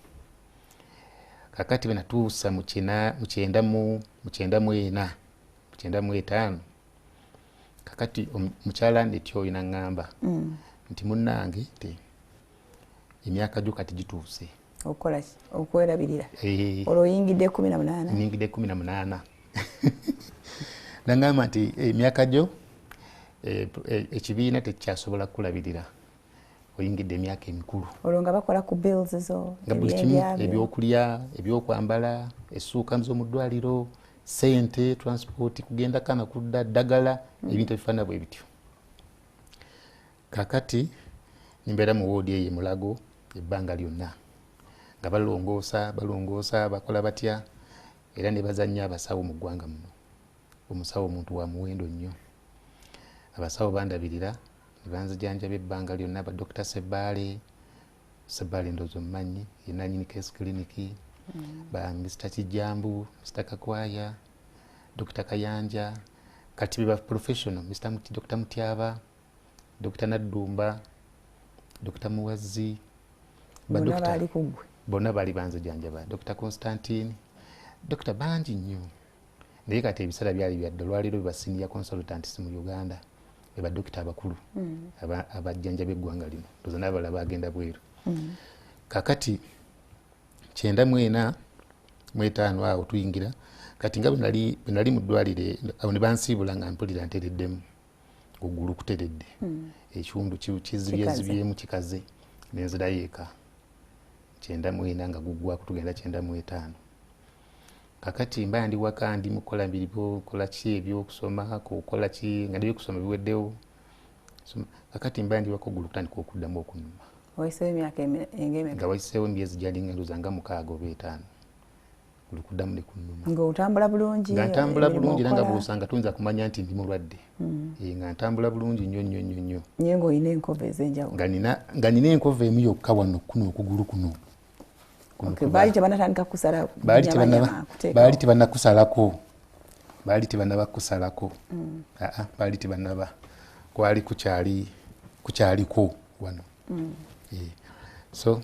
Speaker 2: kakati bwe natuusa mu 95 kakati mukyala ndetyo oyo naŋŋamba nti munnange emyaka gyo kati gituuse
Speaker 1: okola ki okwerabirira olwo oyingidde 18
Speaker 2: nyingidde 18 naŋŋamba nti emyaka gyo ekibiina tekyasobola kulabirira oyingidde emyaka emikulu
Speaker 1: olwo nga bakola ku bills zo
Speaker 2: nga buli kimu ebyokulya ebyokwambala essuuka z'omu ddwaliro sente transport kugenda kana kudda ddagala ebintu ebifaana bwe bityo kakati nimbeera mu woodi eyo mulago ebbanga lyonna nga balongoosa bakola batya era ne bazannya abasawo mu ggwanga muno omusawo omuntu wa muwendo nnyo abasawo bandabirira ne banzijanjaba ebbanga lyonna badokita Sebaale ndoozi omumanyi ye nannyini case clinic ba Mr. Kijambu, Mr. Kakwaya, Dr. Kayanja, kati biba professional, Dr. Mutyaba, Dr. Naddumba, Dr. Muwazi, bonna bali banzijanjaba, Dr. Constantine, Dr. bangi nnyo. Naye kati ebisala byali byadde olwaliro biba senior consultants mu Uganda, eba dokita abakulu abajjanjaba eggwanga lino, ndowooza n'abalala bagenda bweru. Kakati 95 awo tuyingira kati nga bwe nali mu ddwaliro awo ne bansiibula nga mpulira ntereddemu ogulu kuteredde ekiwundu kizibyemu kikaze nenzirayo eka 94 nga guggwako tugenda 95 kakati mba ndi waka ndi mukola mbiripo kola ki ebyokusoma kukola ki nga nebyokusoma biweddewo kakati mba ndi waka ogulu kutandika okuddamu okunuma
Speaker 1: wayiseewo emyaka eng'emeka
Speaker 2: nga wayiseewo emyezi gyalinga ndoza nga 6 oba 5 kuddamu ne kunnuma
Speaker 1: ng'otambula bulungi
Speaker 2: nga ntambula bulungi era nga bw'osanga tuyinza kumanya nti ndi mulwadde nga ntambula bulungi nnyo
Speaker 1: naye ng'olina enkova ez'enjawulo
Speaker 2: nga nina enkova emu yokka wano kuno okugulu kuno
Speaker 1: baali tebanatandika kusala
Speaker 2: baali tebanakusalako baali tebannabakusalako baali tebannaba kwali kukyaliko wano so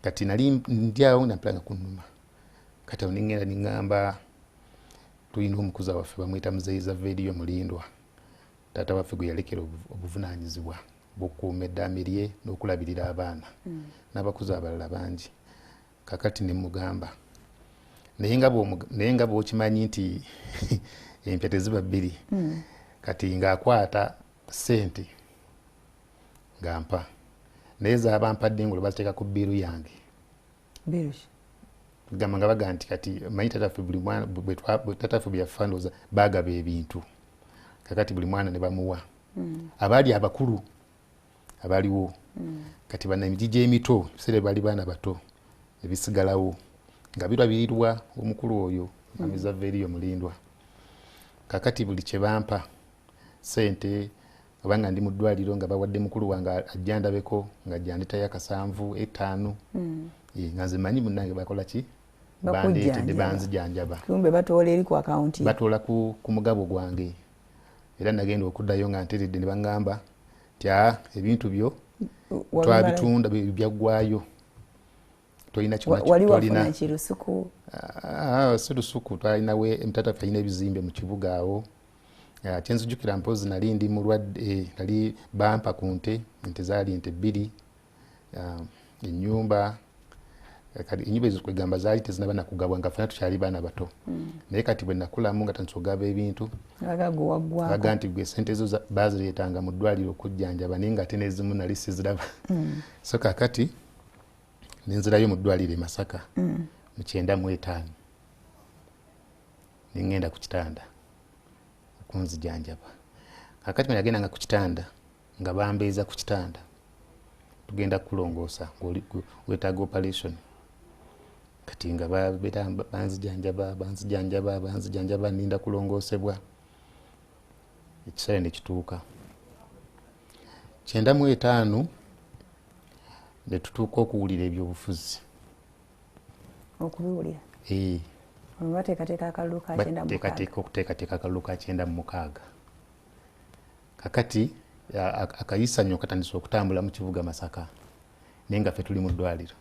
Speaker 2: kati nali ndyawo nampulanga kunnuma kati awo ningenda niŋŋamba tulina omukuza waffe bamuyita muzeyiza Veriyo Mulindwa taata waffe gwe yalekera obuvunaanyizibwa bw'okukuuma eddaame lye n'okulabirira abaana n'abakuza abalala bangi kakati ne mugamba naye nga bw'okimanyi nti empya teziba bbiri kati ng'akwata ssente ng'ampa naye zaabampadde ng'olwo baziteeka ku bbiiru yange gamba nga baga nti kati manyi tataffe buli mwana tataffe bwe yafa ndowooza baagaba ebintu kakati buli mwana ne bamuwa abaali abakulu abaliwo kati bana emijiji emito ebiseera baali baana bato ebisigalawo nga birwabirirwa omukulu oyo amiza Veriyo Mulindwa kakati buli kye bampa ssente obanga ndi mu ddwaliro nga bawadde mukulu wange ajjandabeko nga jjandetayo 7-5 nga nze manyi munnange bakola ki bandeetedde banzijanjaba
Speaker 1: kumbe batoola eri ku akawunti
Speaker 2: batoola ku mugabo gwange era nagenda okuddayo nga nteredde ne baŋŋamba nti ebintu byo twabitunda byaggwayo tolina
Speaker 1: kyonawalina kirusuku
Speaker 2: si lusuku twalinawe emutatafe alina ebizimbe mu kibuga awo kyenzijukira mpozi nali ndi mulwadde nali bampa ku nte zaali ente 2 ennyumba ezo kwegamba zaali tezinaba nakugabwa nga fena tukyali baana bato naye kati bwe nakulamu nga tandise ogaba ebintu baga nti gwe sente ezo bazireetanga mu ddwaliro okujjanjaba naye nga ate nezimu nali siziraba so kakati nenzirayo mu ddwaliro e Masaka mu 95 nengenda ku kitanda okunzijanjaba kakati bwe nagendanga ku kitanda nga bambeeza ku kitanda tugenda kulongoosa ng'owetaaga operation kati nga banzijanjaba ninda kulongoosebwa ekiseera ne kituuka 95 ne tutuuka okuwulira ebyobufuzi
Speaker 1: okubiwulira bateekateeka akalulu ka
Speaker 2: 96 kakati akayisa nnyo katandise okutambula mu kibuga Masaka naye nga ffe tuli mu ddwaliro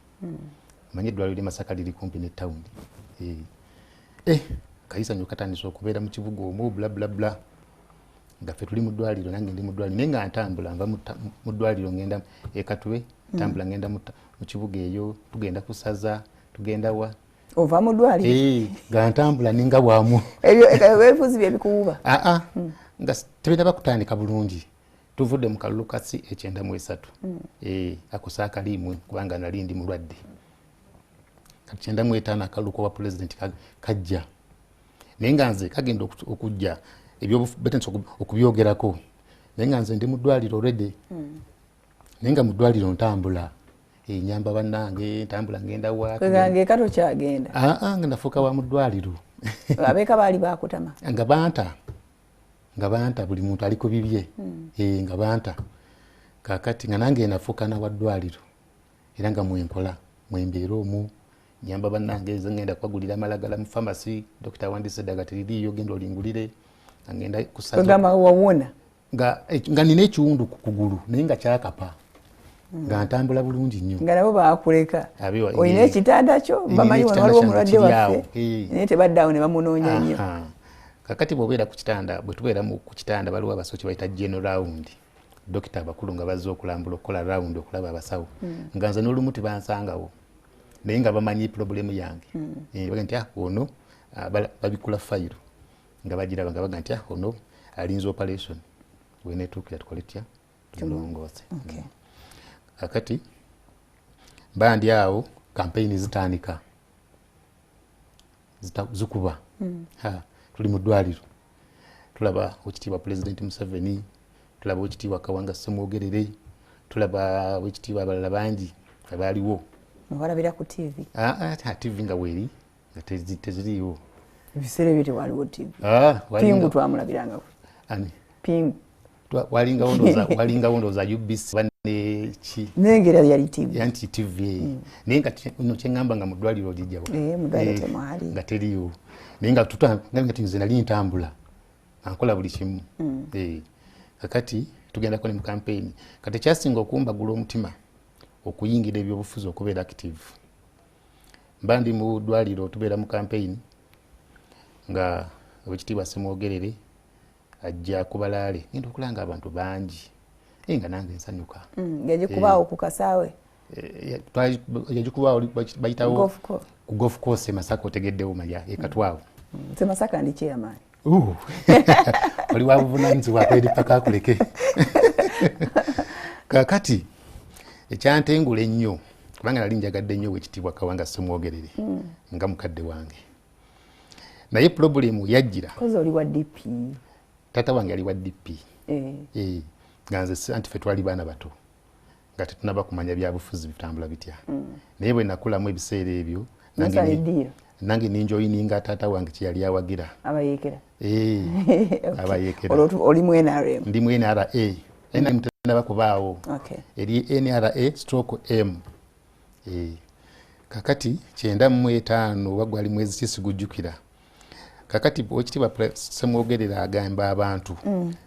Speaker 2: manyi eddwaliro lye Masaka liri kumpi ne tawuni akayisa nnyo katandise okubeera mu kibuga omwo bla nga ffe tuli mu ddwaliro nange ndi mu ddwaliro naye nga ntambula nva mu ddwaliro ngenda ekatwe ntambula ngenda mu kibuga eyo tugenda kusaza tugenda wa
Speaker 1: ova mu ddwaliro
Speaker 2: nga ntambula ninga bwamu
Speaker 1: ebifuzi bye bikuwuba
Speaker 2: nga tebinaba kutandika bulungi tuvudde mu kalulu ka C93 akusaaka liimwe kubanga nali ndi mulwadde kati 95 akalulu kowa pulezidenti kajja naye nga nze kagenda okujja ebyobubetensi okubyogerako naye nga nze ndi mu ddwaliro already naye nga mu ddwaliro ntambula nyamba bannange ntambula ngenda
Speaker 1: wakange kato kyagenda
Speaker 2: nga nafuuka wa mu ddwaliro
Speaker 1: abeeka baali bakutama
Speaker 2: nga banta buli muntu ali ku bibye nga banta kakati nga nange nafuuka na wa ddwaliro era nga mwenkola mwembeera omwo nyamba bannange nze ngenda kwagulira amalagala mu pharmacy dokita wandise eddagala teririiyo genda olingulire ngenda
Speaker 1: kusagamba wawona
Speaker 2: nga nina ekiwundu ku kugulu naye nga kyakapa nga ntambula bulungi nnyo
Speaker 1: nga nabo baakuleka olina ekitanda kyo bamanyi wano waliwo omulwadde waffe naye tebaddeawo ne bamunoonya nnyo
Speaker 2: kakati bw'obeera ku kitanda bwe tubeera ku kitanda baliwo abasoki bayita general round dokita abakulu nga bazze okulambula okukola round okulaba abasawo nga nze n'olumu tebansangawo naye nga bamanyi problemu yange baga nti ono babikula fayiro nga bagiraba nga baga nti ono alinza operation wenetuukira tukole tutya tumulongoose kakati bandi awo campaign zitandika zikuba tuli mu ddwaliro tulaba wekitiibwa pulezidenti Museveni tulaba wekitiibwa Akawungeezi Mwogerere tulaba wekitiibwa abalala bangi abaaliwo
Speaker 1: balabira ku TV
Speaker 2: TV nga weeri nga teziriiwo
Speaker 1: ebiseera ebyo tewaliwo TV pingu twamulabiranga
Speaker 2: ani
Speaker 1: pingu
Speaker 2: walingawo ndowooza UBC
Speaker 1: nengera yali TV
Speaker 2: yanti TV naye nga kyeŋŋamba nga mu ddwaliro lijjawa nga teriiwo naye nga nga nze nali ntambula ankola buli kimu kakati tugendako ne mu campaign kati ekyasinga okumbagula omutima okuyingira ebyobufuzi okubeera active mba ndi mu ddwaliro tubeera mu campaign nga owekitiibwa Ssemwogerere ajja kubalaale ngenda okulanga abantu bangi nga nange nsanyuka
Speaker 1: yagikubaawo ku kasaawe
Speaker 2: yagikubaawo bayitawo ku golf course Masaka otegeddewo maya ekatwawo
Speaker 1: Masaka ndi kyamaanyi
Speaker 2: oli wa buvunaanyizibwa akweri paka akuleke kakati ekyantengula ennyo kubanga nali njagadde nnyo wekitiibwa Akawungeezi Ssemwogerere nga mukadde wange naye problemu yajjira
Speaker 1: oli wa DP
Speaker 2: taata wange ali wa DP nga nze anti ffe twali baana bato nga tetunaba kumanya byabufuzi bitambula bitya naye bwe nakulamu ebiseera ebyo nange ninjoyininga taata wange kyeyali awagira
Speaker 1: abayekera
Speaker 2: oli mu NRM ndi mu NRA NRM tenaba kubaawo eri NRA/M kakati 95 wagwali mwezi kisigujjukira kakati wekitiibwa Ssemwogerere agamba abantu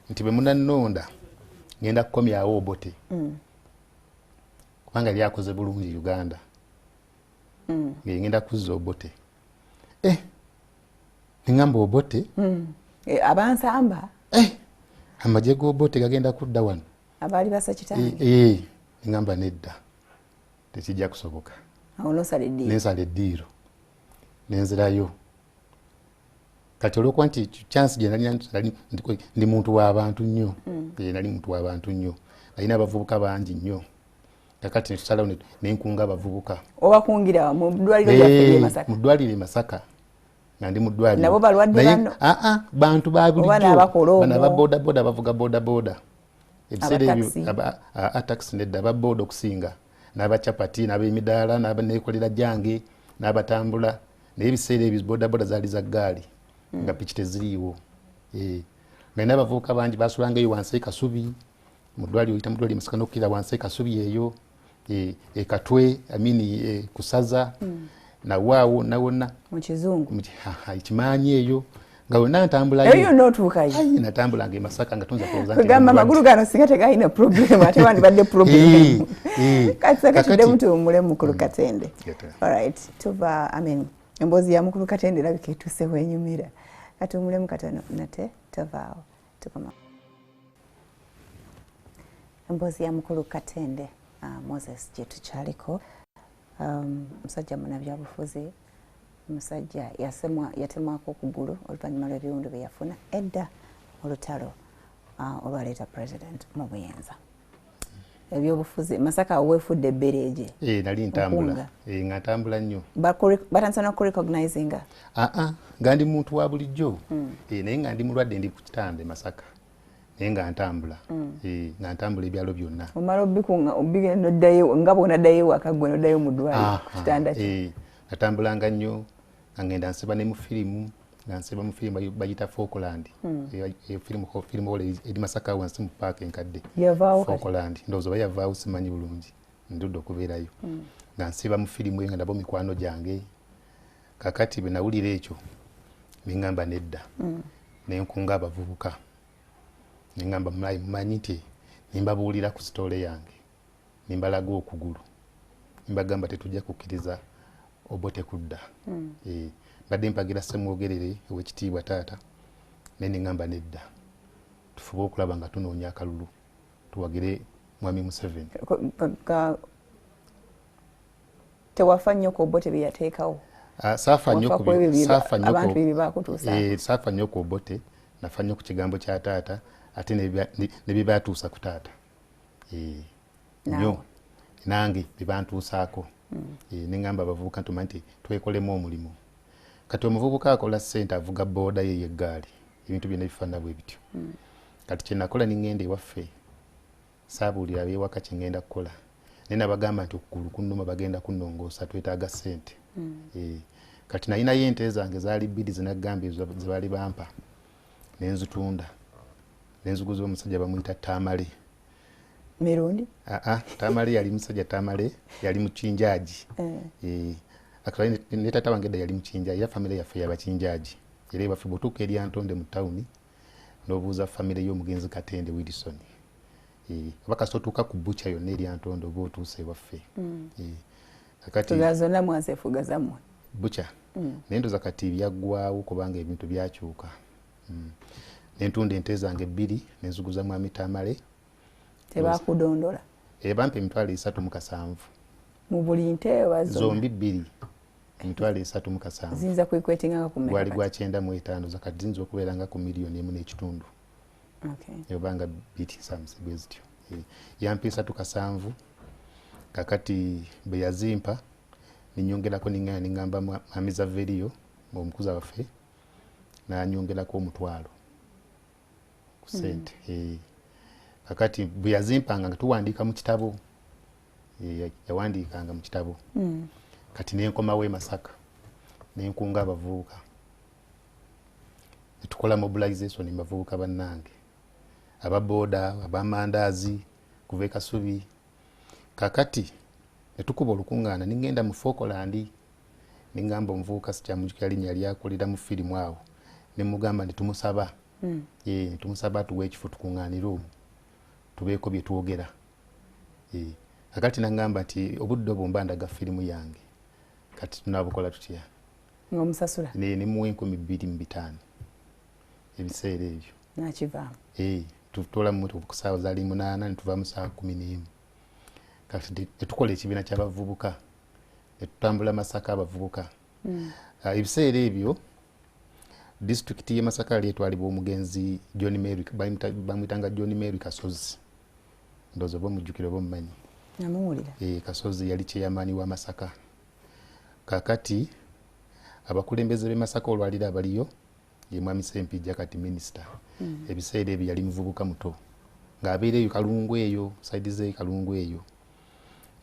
Speaker 2: nti bwe munannonda ngenda kukomyawo Obote kubanga lyakoze bulungi Uganda ngenda kuzza Obote ningamba Obote
Speaker 1: abansamba
Speaker 2: amagye g'Obote gagenda kudda wano
Speaker 1: abaali basa kitange
Speaker 2: ningamba nedda tekijja kusoboka
Speaker 1: nensala
Speaker 2: eddiiro nenzirayo kati olwokuba nti chance gye nali ndi muntu w'abantu nnyo nali muntu w'abantu nnyo alina abavubuka bangi nnyo kakati netusalawo nenkunga abavubuka
Speaker 1: obakungira mu ddwaliro lyaffe Masaka
Speaker 2: mu ddwaliro Masaka nga ndi mu ddwaliro
Speaker 1: nabo balwadde bano
Speaker 2: bantu ba bulijjo bana ababodaboda bavuga bodaboda ebiseera ebyo ataxi nedda ababoda okusinga n'abacapati n'ab'emidaala n'abaneekolera jange n'abatambula naye ebiseera ebyo bodaboda zaali za ggaali nga piki teziriiwo nga n'abavubuka bangi basulangayo wansi ekasubi mu ddwaliro oyita mu ddwaliro Masaka n'okkira wansi ekasubi eyo ekatwe kusaza nawaawo nawona
Speaker 1: mu kizungu
Speaker 2: ikimanyi eyo nga wonna ntambula
Speaker 1: eyo n'otuukayo
Speaker 2: natambulanga emasaka nga tonza kulowooza
Speaker 1: kugamba amagulu gano singa tegalina problemu ate wandibadde problemu katisakatidde mutuwumule mukulu Katende. Alright, tuva emboozi ya mukulu Katende erabika etuuse wenyumira katuwumulemu katono nate tuvaawo tukoma emboozi ya mukulu Katende. Moses gye tukyaliko musajja munabyabufuzi musajja yatemwako okugulu oluvannyuma lw'ebiwundu bye yafuna edda mu lutalo olwaleeta president mu buyenza ebyobufuzi Masaka weefudde ebbereege
Speaker 2: nali ntambula nga ntambula nnyo
Speaker 1: batandisa n'okurecognizinga
Speaker 2: nga ndi muntu wa bulijjo naye nga ndi mulwadde ndi ku kitanda Masaka naye nga ntambula nga ntambula ebyalo byonna
Speaker 1: omala obigenda oddayo nga bw'onaddayo waka gwe n'oddayo mu ddwaliro ku kitanda kye
Speaker 2: natambulanga nnyo nga ngenda nsiba ne mu firimu nga nsiba mu firimu bayita Falkland firimu hall eri Masaka wansi mu paaka enkadde Falkland ndowooza oba yavaawo simanyi bulungi ndudde okubeerayo nga nsiba mu firimu eyo nga ndaba mikwano gyange kakati bwe nawulira ekyo ne ngamba nedda ne nkunga abavubuka ne ngamba mumanyi nti ne mbabuulira ku sitoole yange ne mbalaga okugulu ne mbagamba tetujja kukkiriza Obote kudda badde mpagira Ssemwogerere ow'ekitiibwa taata naye ne ngamba nedda tufube okulaba nga tunoonya akalulu tuwagire Mwami Museveni.
Speaker 1: Tewafa nnyo ku Obote bye yateekawo?
Speaker 2: Saafa nnyo ku Obote nafa nnyo ku kigambo kya taata ate ne bye baatuusa ku taata nnyo nange bye bantuusaako ne ngamba abavubuka ntumanyi nti twekolemu omulimu kati omuvubuka akola ssente avuga booda ye yeggaali ebintu byonna bifaanana bwe bityo kati kye nakola ne ŋŋenda ewaffe saabuulira ab'ewaka kye ŋŋenda kukola naye nabagamba nti okugulu kunnuma bagenda kunnongoosa twetaaga ssente kati nalinayo ente zange zaali bbiri zinagambye ze baali bampa nenzitunda nenziguza omusajja bamuyita Tamale
Speaker 1: mirundi
Speaker 2: Tamale yali musajja Tamale yali mukinjaaji akala ne tata wange yali mukinjaaji ya family yaffe yabakinjaaji era baffe botuka eri Antonde mu town n'obuuza family y'omugenzi Katende Wilson bakasotuka ku bucha yonna eri Antonde oba otuuse waffe
Speaker 1: kakati tugazona mwazefuga zamwe
Speaker 2: bucha nendoza kati byaggwaawo kubanga ebintu byakyuka nentunda ente zange bbiri nenziguza Mwami Tamale
Speaker 1: tebakudondola
Speaker 2: bampa emitwalo 3,700
Speaker 1: mu buli nte
Speaker 2: zombi bbiri emitwalo 3,700
Speaker 1: zinza kwekwetinganga ku mmeka
Speaker 2: gwali gwa 9,500 zakati zinza okubeera nga ku $1.1 yobanga biti samusibwe zityo yampa 3,700 kakati bwe yazimpa ninyongerako ningamba Mwami Zaveriyo omukuza waffe nanyongerako $1,000 ku ssente kakati bwe yazimpanga nga tuwandiika mu kitabo yawandiikanga mu kitabo kati nenkomawo e Masaka nenkunga abavubuka netukola mobilization mbavubuka bannange ababooda abamandaazi kuva e Kasubi kakati netukuba olukungaana ningenda mu Falkland ningamba omuvubuka sikyamujjukira linnya lyakolera mu firimu awo nemugamba nitumusaba tumusaba tuwe ekifo tukungaanira omwo tubeeko bye twogera kakati nangamba nti obudde obwo mba ndaga firimu yange kati tunabukola tutya
Speaker 1: ng'omusasula
Speaker 2: nemuwa 2,500 ebiseera ebyo
Speaker 1: nakivaamu
Speaker 2: tutola mu ku ssaawa zaali 8 netuva mu ssaawa 11 kati netukola ekibiina ky'abavubuka netutambula Masaka abavubuka ebiseera ebyo disitulikiti y'e Masaka yali etwalibwa omugenzi John Mary bamuyitanga John Mary Kasozi ndowooza oba omujjukira oba omumanyi
Speaker 1: namuwulira
Speaker 2: Kasozi yali kyeyamaani wa Masaka kakati abakulembeze b'e Masaka olwaliro abaliyo ye Mwami Sempijja kati minisita ebiseera ebyo yali muvubuka muto ng'abeera eyo Kalungu eyo saidi ze Kalungu eyo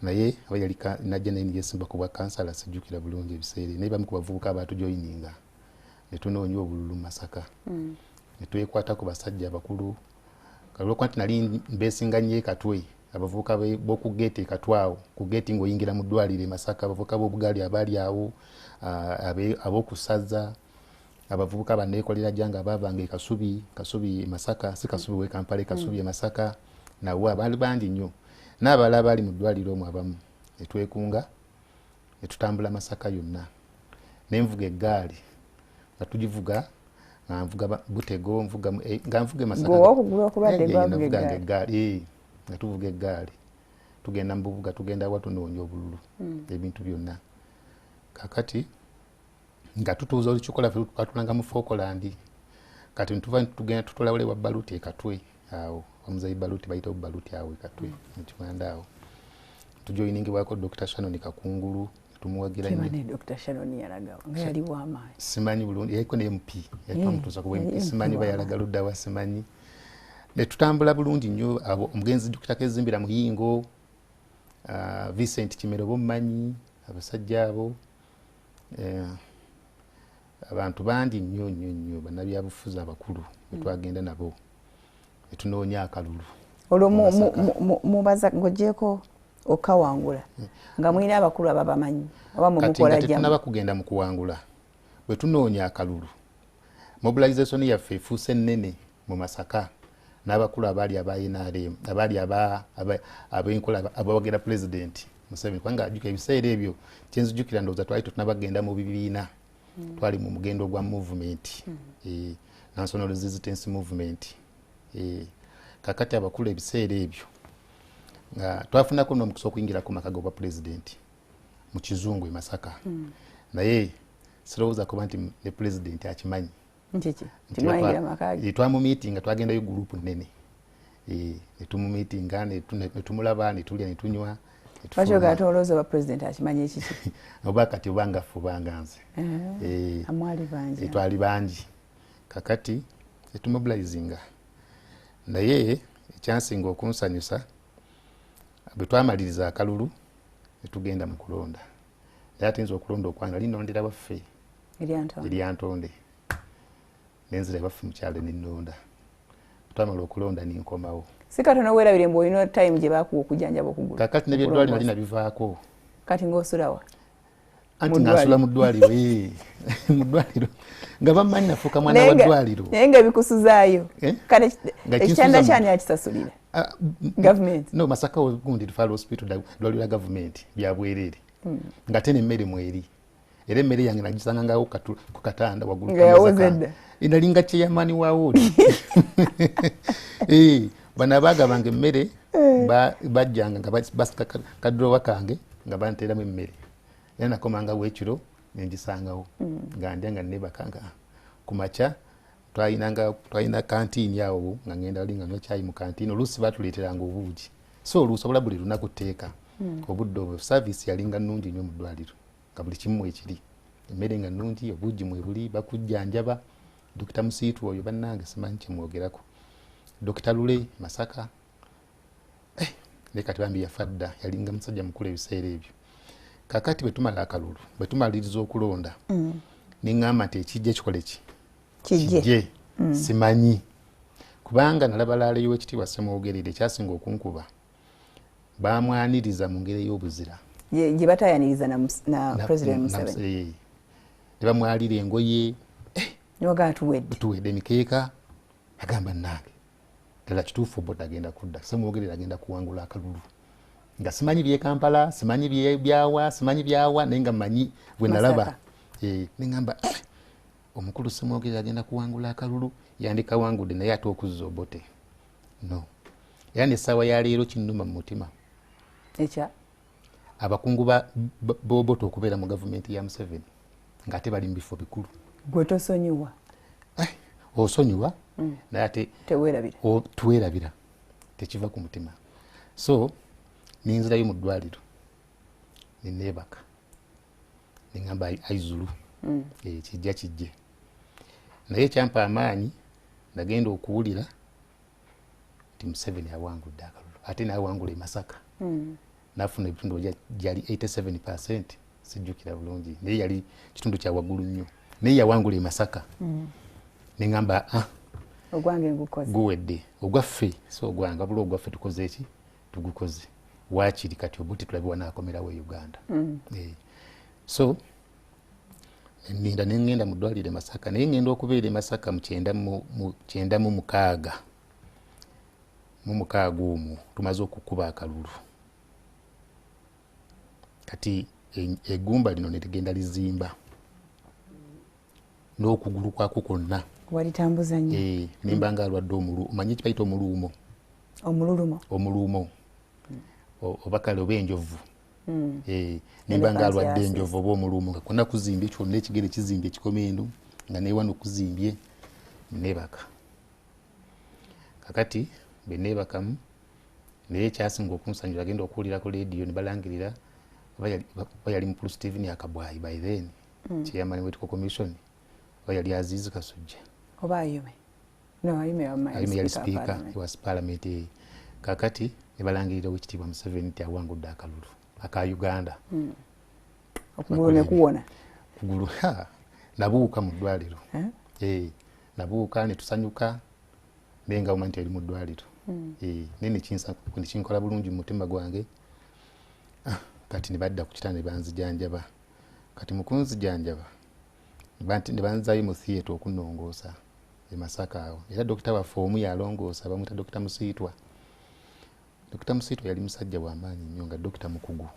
Speaker 2: naye aba yali najja naye yesimba ku bwa kansala sijjukira bulungi ebiseera naye bamu ku bavubuka abaatujoyininga netunoonya obululu Masaka netwekwata ku basajja abakulu kalolwokuba nti nali mbeesinga nnyo Katwe abavubuka b'oku gate katwawo ku gate ng'oyingira mu ddwaliro Masaka abavubuka b'obugaali abaali awo ab'okusaza abavubuka banneekolera janga baavanga Kasubi Masaka si Kasubi w'e Kampala Kasubi Masaka nawo abaali bangi nnyo n'abalala abaali mu ddwaliro omwo abamu ne twekunga ne tutambula Masaka yonna ne nvuga eggaali nga tugivuga nga nvuga Butego nga nvuga Masaka nga eggaali nga tuvuga eggaali tugenda mu bubuga tugenda wa tunoonya obululu ebintu byonna kakati nga tutuuza olukikola twatulanga mu Falkland kati ntuva tugenda tutola wale wa Baluti ekatwe awo omuzayi Baluti bayita Baluti awo ekatwe mukimanda awo tujoyiningibwako Dr. Shannon Kakungulu tumuwagira nnyo
Speaker 1: Dr. Shannon yalagawo nga yali w'amaanyi
Speaker 2: simanyi bulungi yaliko ne MP yatwamutuuza ku MP simanyi bayalaga ludda wa simanyi ne tutambula bulungi nnyo abo omugenzi Dr. Kezimbira Muyingo Vincent Kimero bomumanyi abasajja abo abantu bandi nnyo bannabyabufuzi abakulu twagenda nabo etunoonya akalulu
Speaker 1: olwo mubaza ng'ogyeko okawangula nga mwina abakulu ababamanyi oba mumukola jamu
Speaker 2: tetunaba kugenda mu kuwangula bwe tunoonya akalulu mobilization yaffe efuuse nnene mu Masaka n'abakulu abaali aba NRM abaali ab'enkola abawagera President Museveni kubanga ajjuka ebiseera ebyo kyenzijjukira ndowooza twali tetunabagenda mu bibiina twali mu mugendo gwa movement National Resistance Movement kakati abakulu ebiseera ebyo nga twafunako n'omukisa okuyingira ku maka g'obwa President mu Kizungu e Masaka naye sirowooza kuba nti ne President akimanyi
Speaker 1: timwayingira makage
Speaker 2: twamu meeting nga twagendayo group nnene netumu meeting ne tumulaba ne tulya ne tunywa
Speaker 1: Bachoga atoloza ba President akimanyi ekiki
Speaker 2: oba kati obanga fubanga nze
Speaker 1: amwali banji
Speaker 2: twali banji kakati etumobilizinga naye ekyansinga okunsanyusa bwe twamaliriza akalulu netugenda mu kulonda naye ate nza okulonda okwanga linondera waffe eryantonde nenzira baffe mukyalo nennonda twamala okulonda ninkomawo
Speaker 1: si katono werabire mbu olina time gye bakuwa okujanjaba okugulu
Speaker 2: kakati nebyeddwaliro nali nabivaako
Speaker 1: kati ng'osulawa
Speaker 2: anti nasula mu ddwaliro mu ddwaliro nga bamanyi nafuuka mwana wa ddwaliro
Speaker 1: naye nga bikusuzaayo kale ekyanda kyani akisasulira government
Speaker 2: no Masaka gundi Lutalo hospital ddwaliro lya government bya bwereere nga tene emmere mweri era emmere yange nagisanga ngawo ku katanda waggulu
Speaker 1: ngayawozedda
Speaker 2: inalinga kyeyamani waawoli bano abagabanga emmere bajjanga nga basika kadrowa kange nga banteeramu emmere era nakomanga wekiro nengisangawo nga ndya nga nebakanga ku makya twalina kantiini awo nga ngenda oli nga nywa kyayi mu kantiini oluusi batuleeteranga obuugi so oluusobola buli lunaku tteeka obudde obwo saavisi yalinga nnungi nnyo mu ddwaliro nga buli kimu ekiri emmere nga nnungi obuugi mwebuli bakujjanjaba Dr. Musiitu oyo bannange simanyi kyemwogerako Dr. Lule Masaka ne kati bambi yafadda yalinga musajja mukulu ebiseera ebyo kakati bwe tumala akalulu bwe tumaliriza okulonda niŋŋamba nti ekijja ekikole kijje simanyi kubanga nalaba laaleyo w'ekitiibwa Ssemwogerere ekyasinga okunkuba baamwaniriza mu ngeri y'obuzira
Speaker 1: gye batayaniriza na President Museveni
Speaker 2: ne bamwalira engoye
Speaker 1: noga
Speaker 2: tuwedde emikeeka agamba nange ddala kituufu Obote agenda kudda Ssemwogerere agenda kuwangula akalulu nga simanyi bye Kampala simanyi simanyi byawa naye nga mmanyi bwe nalaba neŋŋamba omukulu Ssemwogerere agenda kuwangula akalulu yandika wangudde naye ate okuzza Obote no era n'essaawa ya leero kinnuma mu mutima
Speaker 1: ekya
Speaker 2: abakungu b'Obote okubeera mu gavumenti ya Museveni ng'ate bali mu bifo bikulu
Speaker 1: gwe tosonyiwa
Speaker 2: osonyiwa naye ate tuweerabira tekiva ku mutima so ninzirayo mu ddwaliro neneebaka neŋŋamba aizulu kijje naye ekyampa amaanyi nagenda okuwulira nti Museveni awangudde akalulu ate naawangula e Masaka nafuna ebitundu gyali 87% sijjukira bulungi naye yali kitundu kya waggulu nnyo naye yawangula e Masaka neŋŋamba
Speaker 1: ogwange ngukoze
Speaker 2: guwedde ogwaffe so ogwange wabula ogwaffe tukoze eki tugukoze wakiri kati Obote tulabiwa naakomerawo e Uganda. So ninda nengenda mu ddwaliro Masaka naye ngenda okubeera e Masaka mu 96 mu mukaaga omwo tumaze okukuba akalulu kati eggumba lino ne ligenda lizimba n'okugulu kwako kwonna
Speaker 1: walitambuza nnyo
Speaker 2: nimba nga alwadde omanyi kibayita omuluumo oba kale oba enjovu nimba nga alwadde enjovu oba omuluumo nga kwonna kuzimbye kyonna ekigere kizimbye kikomendo nga newano kuzimbye nebaka kakati benebakamu naye ekyasinga okunsanyula agenda okuwulira ku leediyo ne balangirira oba yali mukulu Stephen Akabwayi by then chairman Medical Commission oba yali Azizi Kasujja
Speaker 1: oba Ayume
Speaker 2: yali speaker was parliament kakati ne balangirira Oweekitiibwa Museveni nti awangudde akalulu aka Uganda
Speaker 1: okugulu ne kuwona
Speaker 2: kugulu nabuuka mu ddwaliro nabuuka ne tusanyuka nenga omanyi nti eri mu ddwaliro nene kinkola bulungi mu mutima gwange kati ne badda ku kitanda ne banzijanjaba kati mu kunzijanjaba ne banzaayo mu theatre okunongoosa e Masaka awo era dokita waffe omu yalongoosa bamwita Dr. Musiitwa. Dr. Musiitwa yali musajja w'amaanyi nnyo nga dokita mukugu.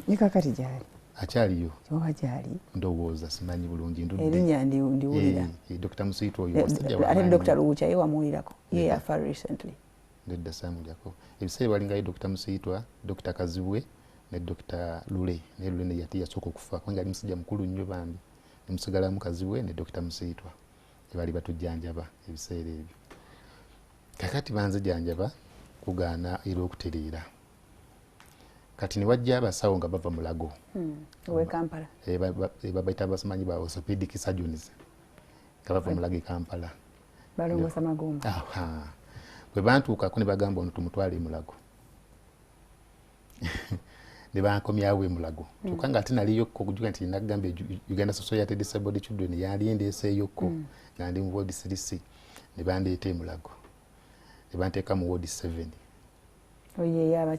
Speaker 1: Ne kakati gyali
Speaker 2: akyaliyo
Speaker 1: oba gyali
Speaker 2: ndowooza simanyi bulungi ndudde
Speaker 1: erinnya ndiwulira
Speaker 2: Dr. Musiitwa oyo musajja w'amaanyi
Speaker 1: ate Dr. Luucha ye wamuwulirako ye yafa recently
Speaker 2: nedda saamulyako ebiseera walingayo Dr. Musiitwa Dr. Kazibwe ne Dr. Lule naye Lule ne yati yasooka okufa kubanga yali musajja mukulu nnyo bambi ne musigalamu Kazibwe ne Dr. Musiitwa bali batujjanjaba ebiseera ebyo kakati banzijanjaba kugaana era okutereera kati ne wajja abasawo nga bava Mulago
Speaker 1: owe Kampala
Speaker 2: babayita abasamanyi ba orthopedic surgeons nga bava Mulago e Kampala
Speaker 1: balongosa magumba
Speaker 2: bwe bantuukako ne bagamba ono tumutwale e Mulago ne bankomyawo e Mulago kyokka nga ate naliyokko okujuga nti nagamba Uganda Society of Disabled Children yali endeeseeyokko nga ndi mu ward 3C ne bandeeta e Mulago ne banteeka mu ward 7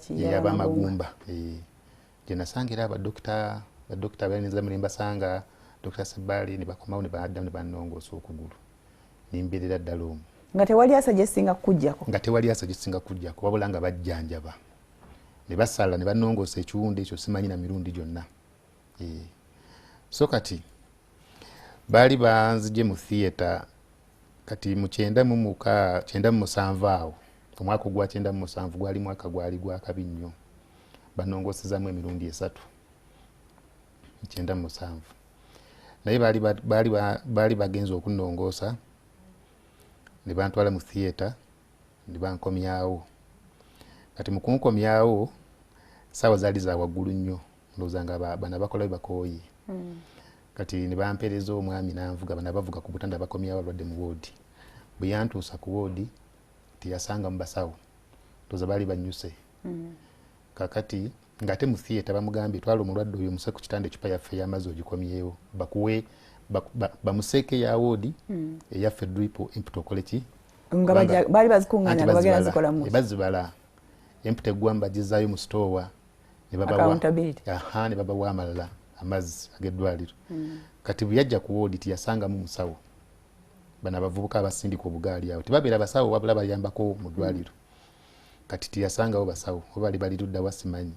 Speaker 2: ey'abamagumba gye nasanga era badokita abalinza ne mbasanga Dr. Sebali ne bakomawo ne baddamu ne bannongoosa okugulu nimbeerera ddala omwo
Speaker 1: nga tewali asajja
Speaker 2: singa kujjako wabula nga bajjanjaba ne basala ne bannongoosa ekiwundu ekyo simanyi na mirundi gyonna so kati baali banzigye mu theatre kati mu 97 awo omwaka ogwa 97 gwali mwaka gwali gwakabi nnyo bannongoosezaamu emirundi 3 97 naye baali bagenza okunnongoosa ne bantwala mu theatre ne bankomyawo kati mu kunkomyawo saawa zaali za waggulu nnyo ndowooza nga bana bakolayo bakooye kati ne bampeereza omwami n'anvuga bana bavuga ku butanda bakomyawo abalwadde mu woodi bwe yantuusa ku woodi teyasanga mu basawo ndowooza baali banyuse kakati ng'ate mu theatre bamugambye twala omulwadde oyo muse ku kitanda ecupa yaffe ey'amazzi ogikomyewo bakuwe bamuseeke ya woodi eyaffe dripo empty okole ki
Speaker 1: nga baali bazikunganya nga bagenda zikola mu
Speaker 2: bazibala empty eggwamba bagizaayo mu stoowa ne babawa amalala amazzi ag'eddwaliro kati bwe yajja ku woodi tiyasangamu musawo bano abavubuka abasindika obugaali awo tebabeera basawo wabula bayambako mu ddwaliro kati tiyasangawo basawo oba bali luddawa simanyi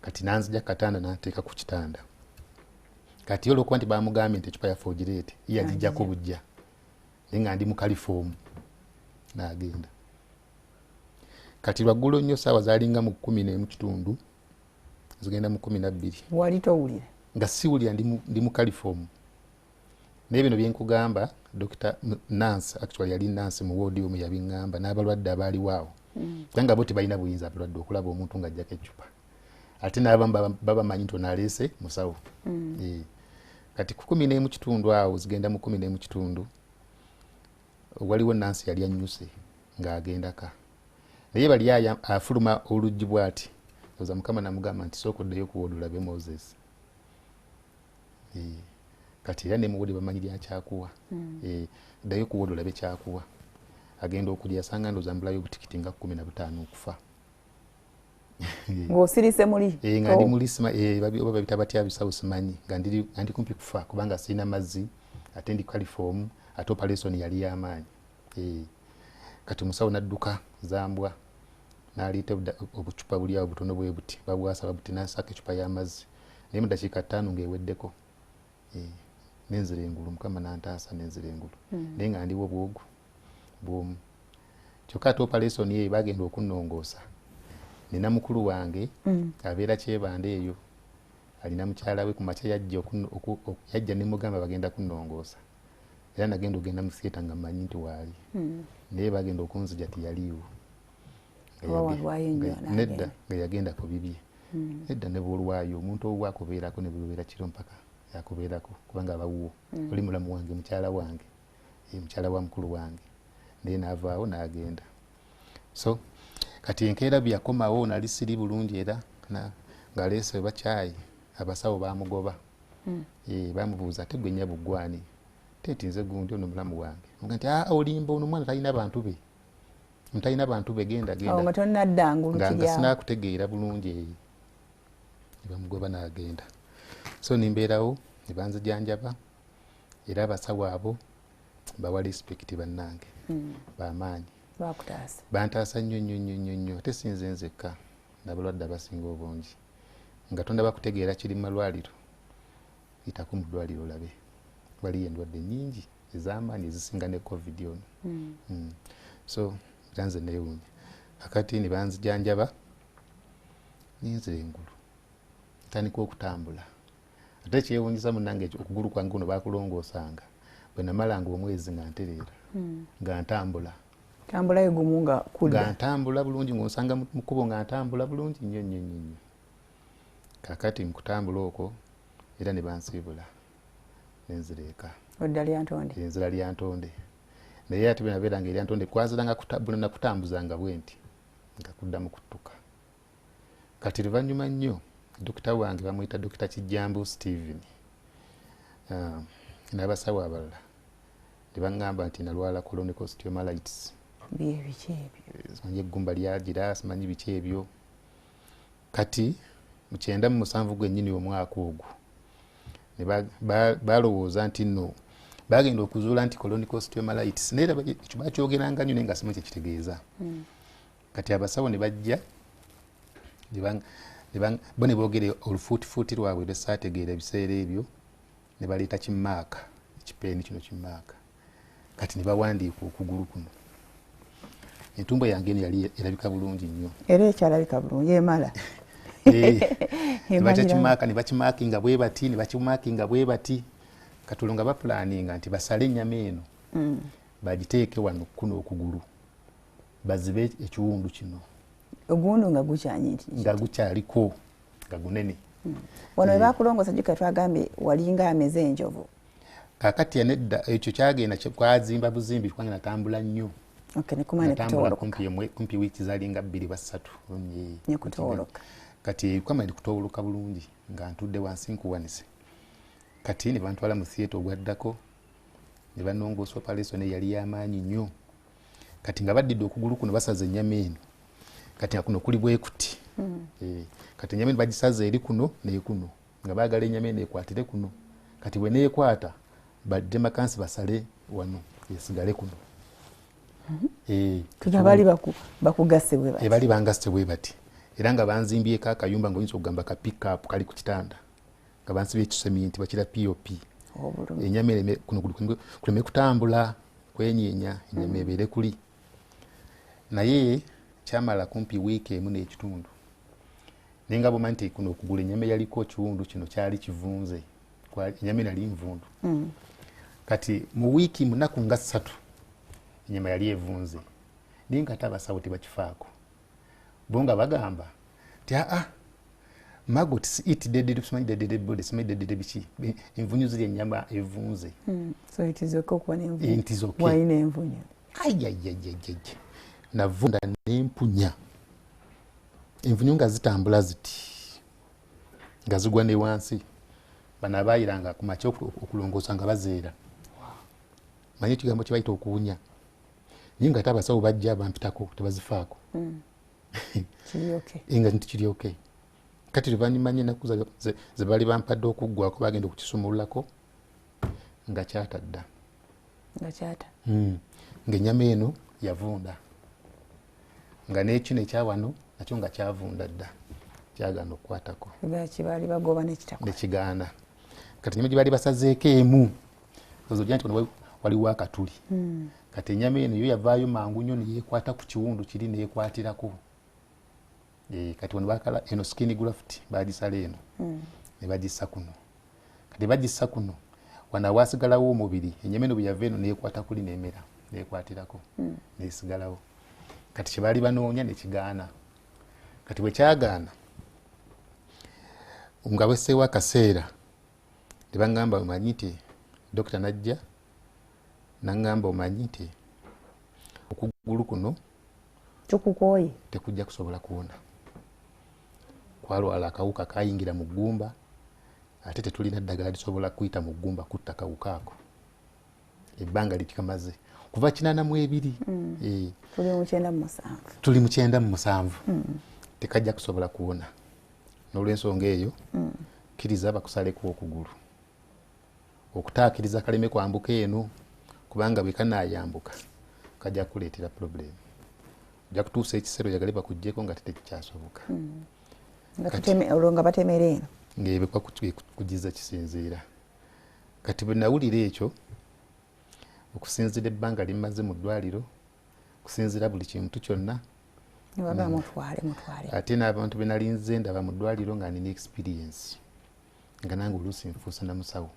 Speaker 2: kati nanzija katanda nanteeka ku kitanda kati olwokuba nti bamugambye nti ecupa yaffe ogireete yagijjako bujja naye nga ndi mu kalifoomu n'agenda kati lwaggulu nnyo saawa zaalinga mu 11 zigenda mu 12
Speaker 1: wali towulira
Speaker 2: nga siwulira ndi mu kalifoomu naye bino byenkugamba Dr. Nance actually yali Nance mu woodi omu yabiŋŋamba n'abalwadde abaaliwaawo kubanga bo tebalina buyinza abalwadde okulaba omuntu ng'ajjako eccupa ate n'abamu babamanyi nti onaleese musawo kati ku 11 awo zigenda mu 11 waliwo Nansi yali anyuse ng'agendaka naye bali afuluma oluggi bw'ati oza Mukama namugamba nti sooka oddeyo ku olabe Moses kati era ne muwodi bamanyi byakyakuwa ddayo ku olabe kyakuwa agenda okulya asanga ndowooza mbulayo obutikiti nga 15 okufa
Speaker 1: ng'osirise muli
Speaker 2: nga ndi muli oba babita batya bisawo simanyi nga ndi kumpi kufa kubanga sirina mazzi ate ndi caliform ate operation yali y'amaanyi kati musawo nadduka zambwa n'aliita obucupa buli awo butono bwe buti babwasa babuti n'asaka ecupa y'amazzi naye mu dakiika 5 ng'eweddeko nenzira engulu mukama n'antaasa nenzira engulu naye nga ndiwo bwogu bwomu kyokka ate operation ye bagenda okunnongoosa nina mukulu wange abeera Kyebande eyo alina mukyala we ku makya yajja ne mugamba bagenda kunnongoosa era nagenda ogenda mu theatre nga mmanyi nti waali naye bagenda okunzija tiyaliiwo nedda nga yagenda ku bibye nedda ne bwolwayo omuntu owo akubeerako ne bwebeera kiro mpaka yakubeerako kubanga abawuwo oli mulamu wange mukyala wange mukyala wa mukulu wange naye naavaawo n'agenda so kati enkeera bwe yakomawo nali siri bulungi era ng'aleese bakyayi abasawo baamugoba baamubuuza ate gwe nnya buggwani tetinze gundi ono mulamu wange nga nti olimba ono mwana talina bantu be ntalina bantu be genda
Speaker 1: nga tonnadda ngulu
Speaker 2: nga sinaakutegeera bulungi eyo ne bamugoba n'agenda so nimbeerawo ne banzijanjaba era abasawo abo bawa respect bannange bamaanyi bantaasa nnyo ate sinze nzekka nabalwadde abasinga obungi nga tonda bakutegeera kiri mu malwaliro yitako mu ddwaliro olabe waliyo endwadde nnyingi ez'amaanyi ezisinga ne covid ono so zanze neewuunya kakati ne banzijanjaba ninzira engulu ntandika okutambula ate kyewuunyisa munnange okugulu kwange kuno baakulongoosanga bwe namalanga omwezi nga ntereera nga ntambula
Speaker 1: tambulayo gumu nga kudda
Speaker 2: nga ntambula bulungi ng'onsanga mu kkubo nga ntambula bulungi nnyo kakati mu kutambula okwo era ne bansiibula nenzira eka
Speaker 1: odda lyantonde
Speaker 2: enzira lyantonde naye ate bwe nabeeranga eryantonde kwaziranga nakutambuzanga bwe nti nga kuddamu kuttuka kati luvannyuma nnyo dokita wange bamuyita dokita Kijambu Steven n'abasawo abalala ne baŋŋamba nti nalwala chronic osteomyelitis
Speaker 1: biki ebyo
Speaker 2: simanyi eggumba lyagira simanyi biki ebyo kati mu 97 gwennyini omwaka ogwo ne balowooza nti nno bagenda okuzuula nti chronic osteomyelitis naye ekyo bakyogeranga nnyo naye nga simanyi kyekitegeeza kati abasawo ne bajja bo ne boogera olufuutifuuti lwabwe lwesaategeera ebiseera ebyo ne baleeta kimaaka ekipeeni kino kimaaka kati ne bawandiika okugulu kuno entumbo yange eno yali erabika bulungi nnyo
Speaker 1: era ekyalabika bulungi emala
Speaker 2: ne bakimaakinga bwe bati ne bakimaakinga bwe bati katulo nga bapulaninga nti basale ennyama eno bagiteeke wano kuno okugulu bazibe ekiwundu kino
Speaker 1: ogundu nga gukyanyi
Speaker 2: nga gukyaliko nga gunene
Speaker 1: wano webakulongosa jika twagambye walinga ameze enjovu
Speaker 2: kakati yanedda ekyo kyagenda kwazimba buzimbi kubanga natambula nnyo natambula kumpi wiiki zalinga 2-3
Speaker 1: nekutowoloka
Speaker 2: kati kwama ndikutowoloka bulungi nga ntudde wansi nkuwanise kati ne bantwala mu theatre ogwaddako ne banongoosa operation yali y'amaanyi nnyo kati nga baddidde okugulu kuno basaza ennyama eno kati nga kuno kuli bwe kuti kati ennyama eno bagisaza eri kuno neekuno nga baagala ennyama eno ekwatire kuno kati bwe neekwata badde makansi basale wano esigale kuno
Speaker 1: nga bali bakugase bwe bati
Speaker 2: bali bangase bwe bati era nga banzimbyeko akayumba ng'oyinza okugamba ka pick-up kali ku kitanda nga bansibye ekiseminti bakira POP ennyama eno kuno kuleme kutambula kwenyeenya ennyama ebeere kuli naye kyamala kumpi wiiki emu n'ekitundu naye nga bw'omanyi nti kuno okugula ennyama yaliko kiwundu kino kyali kivunze ennyama eno yali nvundu kati mu wiiki munaku nga 3 ennyama yali evunze naye nga ate abasawo tebakifaako bo nga bagamba ti maggot eat dead simanyi dead body simanyi dead biki envunyu ziri ennyama evunze
Speaker 1: so it is okay okuba n'envunyu
Speaker 2: it is okay
Speaker 1: wayina envunyu
Speaker 2: navunda n'empunya envunyu nga zitambula ziti nga zigwa ne wansi bano abaayiranga ku makya okulongoosa nga bazeera manyi ekigambo kye bayita okuwunya naye nga ate abasawo bajja bampitako tebazifaako nga nti kiri okay. Kati luvannyuma ennaku ze baali bampadde okuggwako bagenda okukisumululako nga kyata dda ng'ennyama eno yavunda nga n'ekino ekyawano nakyo nga kyavunda dda kyagaana okukwatako
Speaker 1: kibaali bagoba
Speaker 2: nekigaana. Kati ennyama gye baali basazeeko emu ozojja nti waliwo akatuli. Kati ennyama eno yo yavaayo mangu nnyo neyeekwata ku kiwundu kiri neekwatirako. Kati wano bakala eno skin graft bagisala eno ne bagissa kuno. Kati bagissa kuno wano awaasigalawo omubiri ennyama eno bwe yava eno neekwata kuli n'emera neekwatirako neesigalawo. Kati kye baali banoonya ne kigaana. Kati bwe kyagaana nga bwesseewo akaseera ne baŋŋamba omanyi nti dokita najja naŋŋamba omanyi nti okugulu kuno
Speaker 1: kyokukooye
Speaker 2: tekujja kusobola kuwona. Kwalwala akawuka kayingira mu ggumba ate tetulina ddagala lisobola kuyita mu ggumba kutta kawuka ako. Ebbanga litikamaze kuva 82 tuli mu 97 tekajja kusobola kuwona. N'olw'ensonga eyo kkiriza bakusaleko okugulu okutaakiriza kaleme kwambuka eno kubanga bwe kanaayambuka kajja kuleetera problem. Ojja kutuusa ekiseera oyagale bakuggyeko nga tekikyasoboka.
Speaker 1: Olwo nga batemera eno
Speaker 2: ng'ebekwa kugiza kisinziira. Kati bwe nawulira ekyo okusinziira ebbanga limaze mu ddwaliro okusinziira buli kintu kyonna
Speaker 1: mutwale
Speaker 2: ate n'abantu be nali nze ndaba mu ddwaliro nga nina experience nga nange oluusi nfuusa na musawo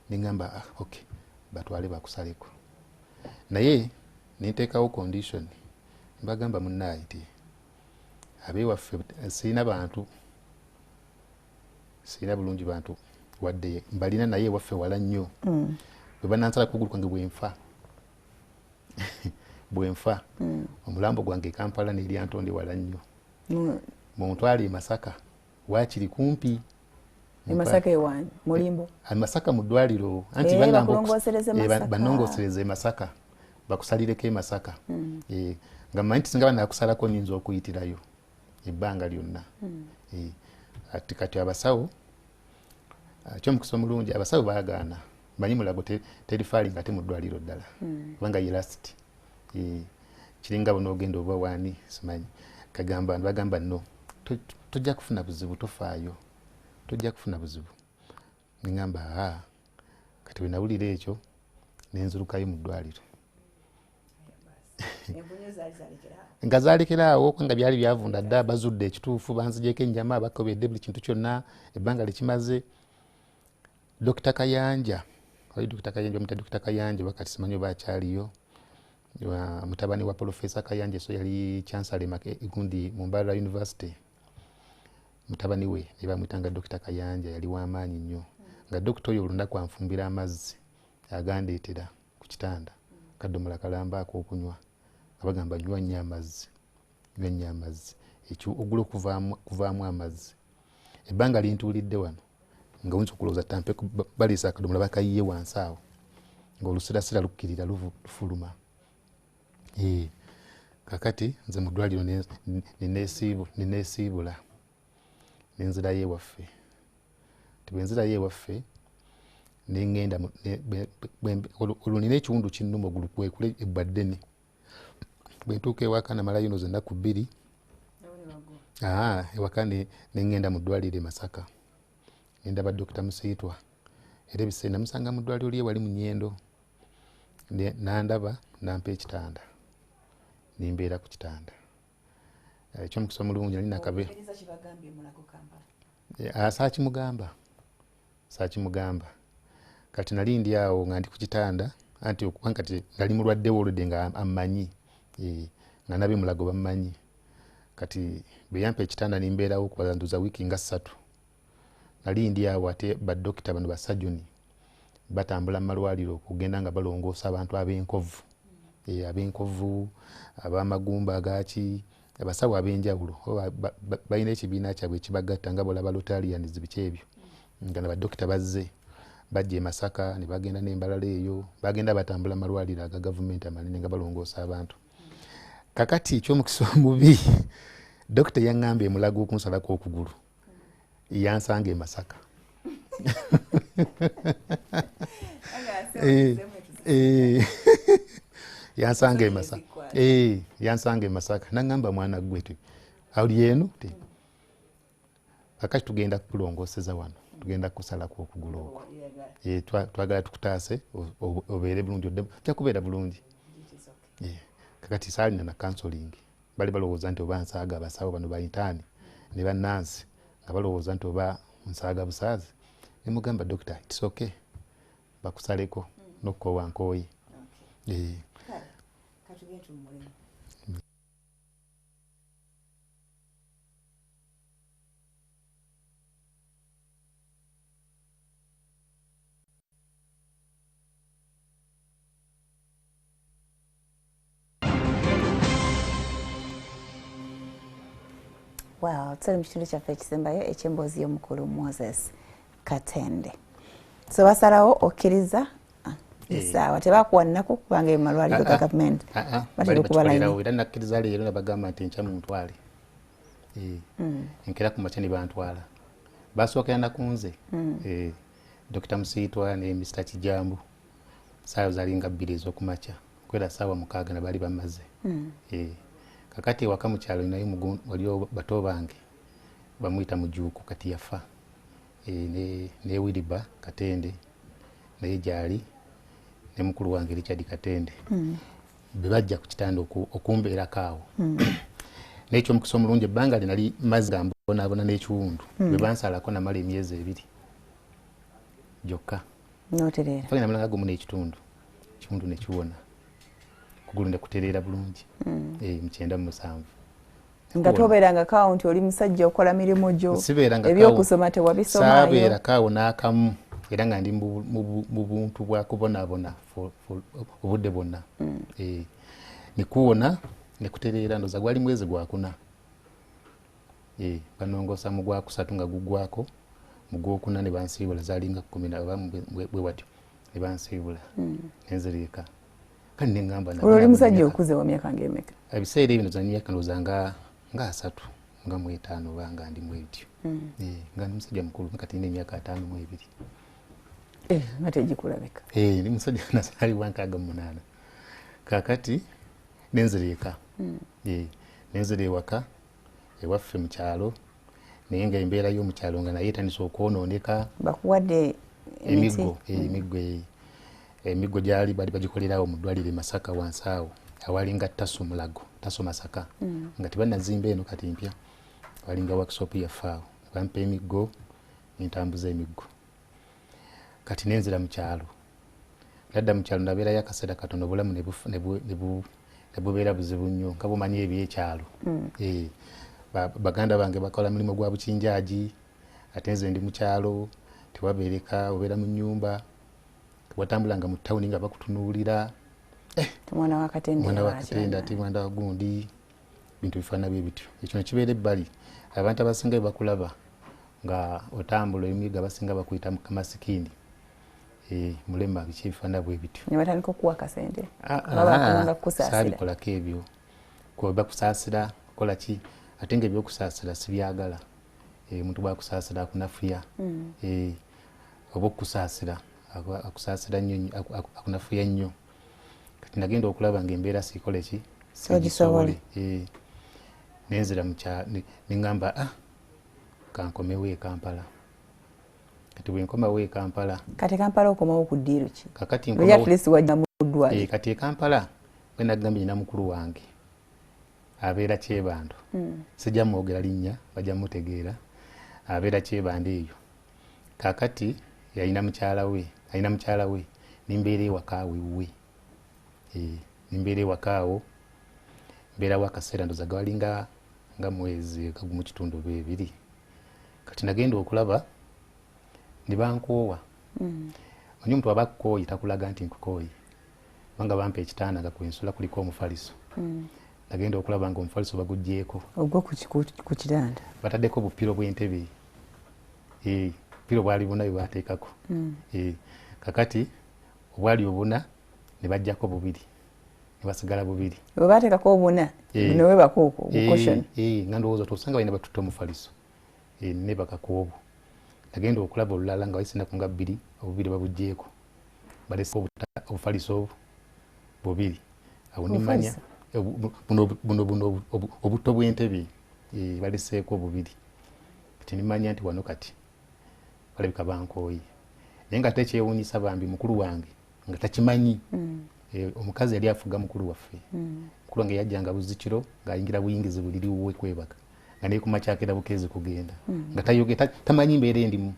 Speaker 2: neŋŋamba okay batwale bakusaleko. Naye ninteekawo condition mbagamba munnaayi nti abewaffe sirina bulungi bantu wadde mbalina naye ewaffe wala nnyo bwe banansala ku kugulu kwange bwenfa omulambo gwange e Kampala n'eryantonde wala nnyo muntwale e Masaka waakiri kumpi.
Speaker 1: Masaka ewani mulimbo
Speaker 2: Masaka mu ddwaliro anti banongosereze Masaka bakusalireko e Masaka nga mmanyi nti singa banaakusalako nnyinza okuyitirayo ebbanga lyonna. Ati kati abasawo kyomukisa omulungi abasawo baagaana manyi mulago terifaalinga ate mu ddwaliro ddala kubanga ye last kiringa bonoogenda oba waani simanyi bagamba no tojja kufuna buzibu tofaayo tojja kufuna buzibu. Neŋŋamba kati bwe nawulira ekyo nenzulukayo mu ddwaliro nga zalekeraawo nga byali byavunda dda bazudde ekituufu banzigyeko ennyama bakobedde buli kintu kyonna ebbanga likimaze. Dokita Kayanja bamuta Dokita Kayanja bakati simanyi oba akyaliyo mutabani wa Profesa Kayanja so yali Chancellor gundi mu Mbarara University. Mutabani we ne bamuyitanga Dokita Kayanja yali w'amaanyi nnyo nga dokita oyo olunaku anfumbira amazzi agandeetera ku kitanda kadomola kalamba ak'okunywa abagamba nywa nnyo amazzi ogula okuvaamu amazzi. Ebbanga lintuulidde wano nga oyinza okulowooza tampe baleese akadomola bakayiye wansi awo ng'olusirasira lukkirira lufuluma. Kakati nze mu ddwaliro nineesiibula nenzirayo ewaffe. Bwe nzirayo ewaffe neŋŋenda olwo nina ekiwundu kinnuma ogulu kwekule ebba ddene. Bwe ntuuka ewaka namalayo nozo ennaku 2 ewaka neŋŋenda mu ddwaliro e Masaka nendaba Dokita Musiitwa era ebiseera namusanga mu ddwaliro lye wali mu Nnyendo nandaba nampa ekitanda nimbeera ku kitanda. Ekyomukisa omulungi nali nakabe saakimugamba kati nali ndi awo nga ndi ku kitanda anti okuba kati nali mulwaddewo oludde nga ammanyi nga nabe mulago bammanyi. Kati bwe yampa ekitanda nimbeerawo okubalanduza wiiki nga 3 nali ndi awo ate badokita bano basajuni batambula mu malwaliro okugenda nga balongoosa abantu ab'enkovu ab'amagumba agaki abasawo ab'enjawulo balina ekibiina kyabwe ekibagatta nga bolaba Lutalians biki ebyo nga badokita bazze bajja e Masaka ne bagenda n'embalala eyo bagenda batambula malwaliro aga gavumenti amanene nga balongoosa abantu. kakati ekyomukisa omubi dokita yaŋŋambye mulago okunsalako okugulu yansanga e Masaka. Yansanga e Masaka. Yansanga e Masaka naŋŋamba mwana gwe awuli eno kakati tugenda kukulongooseza wano tugenda kusalako okugulu okwo. Twagala tukutaase obeere bulungi ojja kubeera bulungi. Kakati saalina na counseling bali balowooza nti oba nsaaga abasawo bano bayitaani ne bannansi nga balowooza nti oba nsaaga busaazi. Ne mugamba dokita it's okay bakusaleko n'okukoowa nkooyi.
Speaker 1: Wow, tsali mkitundu kyaffe ekisembayo ekyemboozi y'omukulu Moses Katende. So basalawo okkiriza essaawa tebakuwa nnaku kubanga emalwaliro ga gavumenti batera okuba layini.
Speaker 2: Era nakkiriza leero nabagamba nti enkya muntwale. Enkera ku makya ne bantwala basookera nakunze Dr. Musiitwa ne Mr. Kijambu saawa zalinga 2 ez'okumakya kwera saawa 6 na bali bamaze. Kakati waka mu kyalo naye waliyo bato bange bamuyita Mujuuku kati yafa. Ne Wiliba Katende naye gyali ne mukulu wange Richard Katende bebajja ku kitanda okumbeerako awo. N'ekyo mukisa omulungi ebbanga linali mazzi gambonaabona n'ekiwundu bwe bansalako namala emyezi 2 gyokka.
Speaker 1: N'otereera
Speaker 2: fagenda mulanga gumu n'ekitundu ekiwundu ne kiwona kugulu ne kutereera bulungi. Mu 97
Speaker 1: nga tobeeranga kaawo nti oli musajja okola mirimu gyo ebyokusoma tewabisomaayo.
Speaker 2: Saabeera kaawo n'akamu era nga ndi mu buntu bwa kubonaabona obudde bwonna. Ne kuwona ne kutereera ndoza gwali mwezi gwa 4. Banongoosa mu gwa 3 nga gugwako mu gwokuna ne bansiibula zaalinga 10 bwe watyo ne bansiibula nenziriika. Kandi ne ngamba na
Speaker 1: oli musajja okuze wa myaka ng'emeka?
Speaker 2: Ebiseera ebyo ndoza nga 3 nga 5 banga ndi mu ebyo. Nga ndi musajja mukulu kati nina emyaka 5 mu 2.
Speaker 1: Ngate gikulabika.
Speaker 2: Ndi musajja nasali wa 68. Kakati nenziriika. Nenzire ewaka ewaffe mu kyalo naye nga embeera y'omu kyalo nga naye etandise okwonooneka.
Speaker 1: Bakuwadde
Speaker 2: emiggo gyali bali bagikolerawo mu ddwaliro e Masaka wansi awo awalinga Taso Mulago Taso Masaka nga tebannazimba eno kati mpya awalinga workshop yaffe awo bampa emiggo nentambuza emiggo kati nenzira mu kyalo. Nadda mu kyalo nabeerayo akaseera katono obulamu ne bubeera buzibu nnyo nga bumanyi ebyekyalo. Baganda bange bakola mulimu gwa bukinjaaji ate nze ndi mu kyalo tewabeereka obeera mu nnyumba watambulanga mu tawuni nga bakutunuulira.
Speaker 1: Mwana wa Katende
Speaker 2: ate mwana wa gundi bintu bifaana bye bityo. Ekyo ne kibeera ebbali abantu abasinga bwe bakulaba nga otambula emiga basinga bakuyita kamasikini. Mulema biki bifaana bwe bityo.
Speaker 1: Ne batandika okuwa kasente.
Speaker 2: Saabikolako ebyo kuba bakusaasira kola ki ate nga ebyokusaasira sibyagala. Omuntu bwakusaasira akunafuya. Oba okusaasira akusaasira nnyo akunafuya nnyo. Kati nagenda okulaba ng'embeera siikole ki
Speaker 1: sigisobole.
Speaker 2: Nenzira mu kyalo neŋŋamba kankomewo e Kampala. Kati bwe nkomawo e Kampala.
Speaker 1: Kati Kampala okomawo ku ddiiro ki?
Speaker 2: Kakati
Speaker 1: nkomawo
Speaker 2: kati e Kampala bwe nagambye nina mukulu wange abeera Kyebando. Sijja mwogera linnya bajja mutegeera. Abeera Kyebando eyo. Kakati yalina mukyala we nimbeera ewaka awo nimbeera ewaka awo mbeerawo akaseera ndoza gawalinga nga mwezi kagumu kitundu 2. Kati nagenda okulaba ne bankoowa. Onye omuntu aba akukooyi takulaga nti nkukooyi banga bampa ekitanda nga kwensula kuliko omufaliso. Nagenda okulaba nga omufaliso baguggyeko.
Speaker 1: Ogwo ku kitanda
Speaker 2: bataddeko bupiro bw'entebe. Piro bwali buna bwe bateekako. Kakati obwali obuna ne bajjako 2 basigala bubiri
Speaker 1: webateekako obuna newebako okwo obukoshoni
Speaker 2: nga ndowooza tosanga balina batutta omufaliso ne bakakoobo nagenda okulaba olulala nga waisinako nga bbiri obubiri babugjeeko balese obufaliso obwo bubiri awo nimanya buno obutto bw'entebe baleseeko bubiri kati nimanya nti wano kati balabika bankooye naye nga tekyewuunyisa bambi mukulu wange nga takimanyi omukazi yali afuga mukulu waffe mukulu wange yajjanga buzikiro ng'ayingira buyingizi buliri wuwe kwebaka nga naye kumakyakera bukeezi kugenda nga tamanyi mbeera endimu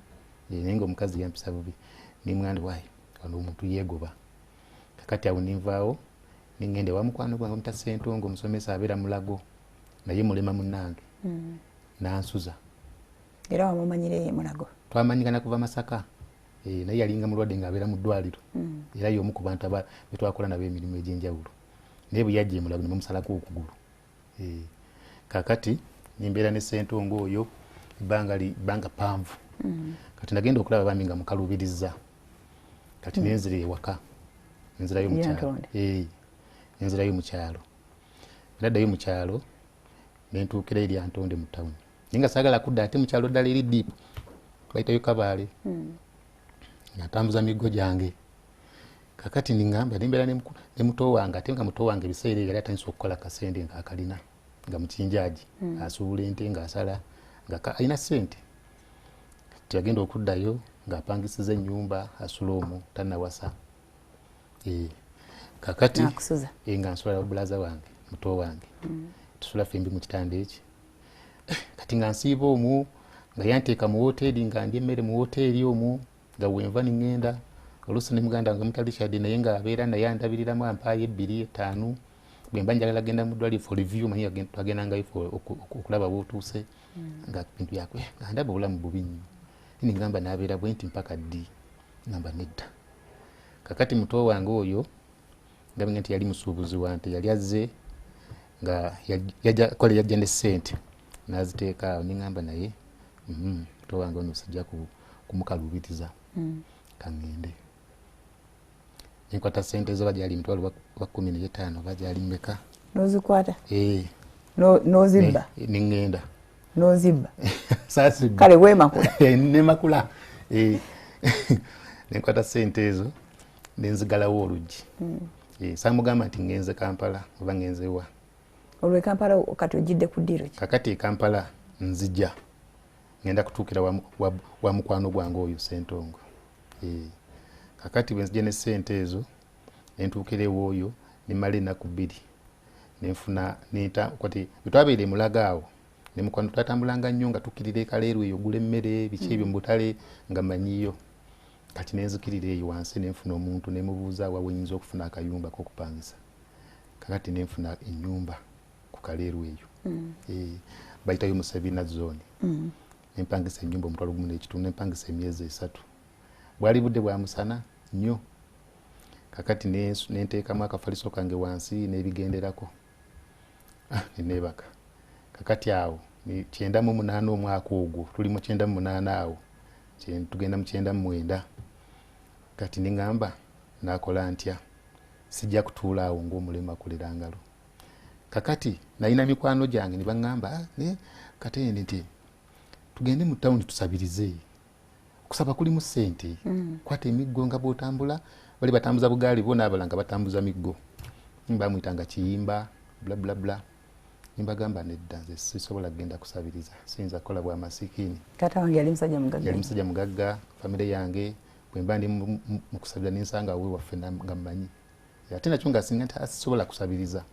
Speaker 2: naye nga omukazi yampisa bubi nimwandi waayi wano omuntu yeegoba kakati awo ninvaawo ningende wa mukwano gwange omuta Ssentongo omusomesa abeera Mulago naye mulema munnange nansuza
Speaker 1: era wamumanyire Mulago
Speaker 2: twamanyigana kuva Masaka naye yalinga mulwadde ng'abeera mu ddwaliro era y'omu ku bantu betwakola nabo emirimu egy'enjawulo naye bwe yajja Mulago ne bamusalako okugulu kakati nimbeera ne Ssentongo oyo ebbanga panvu kati nagenda okulaba bambi nga mukaluubiriza kati nenzira ewaka nenzirayo mukyalo nenzirayo mukyalo naddayo mukyalo nentuukira eri Antonde mu tawuni naye nga saagala kudda ate mukyalo ddala eri diipu bayitayo Kabaale natambuza miggo gyange kakati ningamba nimbeera ne muto wange ate nga muto wange ebiseera ebyo yali atandise okukola kasente ng'akalina nga mukinjaaji asuubula ente ng'asala nga alina ssente kyagenda okuddayo ng'apangisiza ennyumba asula omwo tannawasa kakati nga nsula bulaza wange muto wange tusula fembi mu kitanda eki kati nga nsiiba omwo nga yanteeka mu woteeri nga ndya emmere mu woteeri omwo nga wenva niŋŋenda oluusi ne muganda wange mutali Richard naye ng'abeera naye andabiriramu ampaayo 2 5 bwe mba njagala genda mu ddwaliro for review manyi twagendangayo okulaba bw'otuuse nga bintu byakwe nga ndaba obulamu bubi nnyo ningamba n'abeera bwe nti mpaka ddi ngamba nedda kakati muto wange oyo ngabinga nti yali musuubuzi wa nte yali azze nga yajja ne ssente n'aziteeka awo ningamba naye muto wange ono sijja kumukaluubiriza kaŋŋende nenkwata ssente ezo bagyali emitwalo wa 15 bagyali mmeka
Speaker 1: nozikwata nozibba
Speaker 2: niŋŋenda
Speaker 1: nozibba
Speaker 2: saasibba
Speaker 1: kale wemakula
Speaker 2: nemakula nenkwata ssente ezo nenzigalawo oluggi saamugamba nti ngenze Kampala oba ngenze wa
Speaker 1: olwo Kampala kati ojjidde ku ddiiro ki
Speaker 2: kakati e Kampala nzija ngenda kutuukira wa mukwano gwange oyo Ssentongo kakati bwe nzija ne ssente ezo nentuukira ew'oyo nimala ennaku 2 nenfuna kati bwetwabeere Mulago awo ne mukwano twatambulanga nnyo nga tukkirira ekaleeru eyo ogula emmere biki ebyo mu butale nga manyiyo kati nenzikirira eyo wansi nenfuna omuntu nemubuuza wa wenyinza okufuna akayumba k'okupangisa kakati nenfuna ennyumba ku kaleeru eyo bayitayo mu Sabina zone nempangisa ennyumba omutwalo gumu n'ekitundu nempangisa emyezi 3 bwali budde bwa musana nnyo kakati nenteekamu akafaliso kange wansi n'ebigenderako neneebaka kakati awo 98 omwaka ogwo tuli mu 98 awo tugenda mu 99 kati niŋŋamba nakola ntya sijja kutuula awo ng'omulema akolera ngalo kakati nalina mikwano gyange ne baŋŋamba Katende nti tugende mu tawuni tusabirize okusaba kulimu ssente kwata emiggo nga bw'otambula bali batambuza bugaali bo n'abalala nga batambuza miggo bamuyitanga kiyimba bla nimbagamba nedda nze sisobola kugenda kusabiriza siyinza kukola bwa masikiini
Speaker 1: taata wange yali musajja
Speaker 2: mugagga famire yange bwe mba ndi mu kusabira ninsanga we waffe nga mmanyi ate nakyo nga singa nti sisobola kusabiriza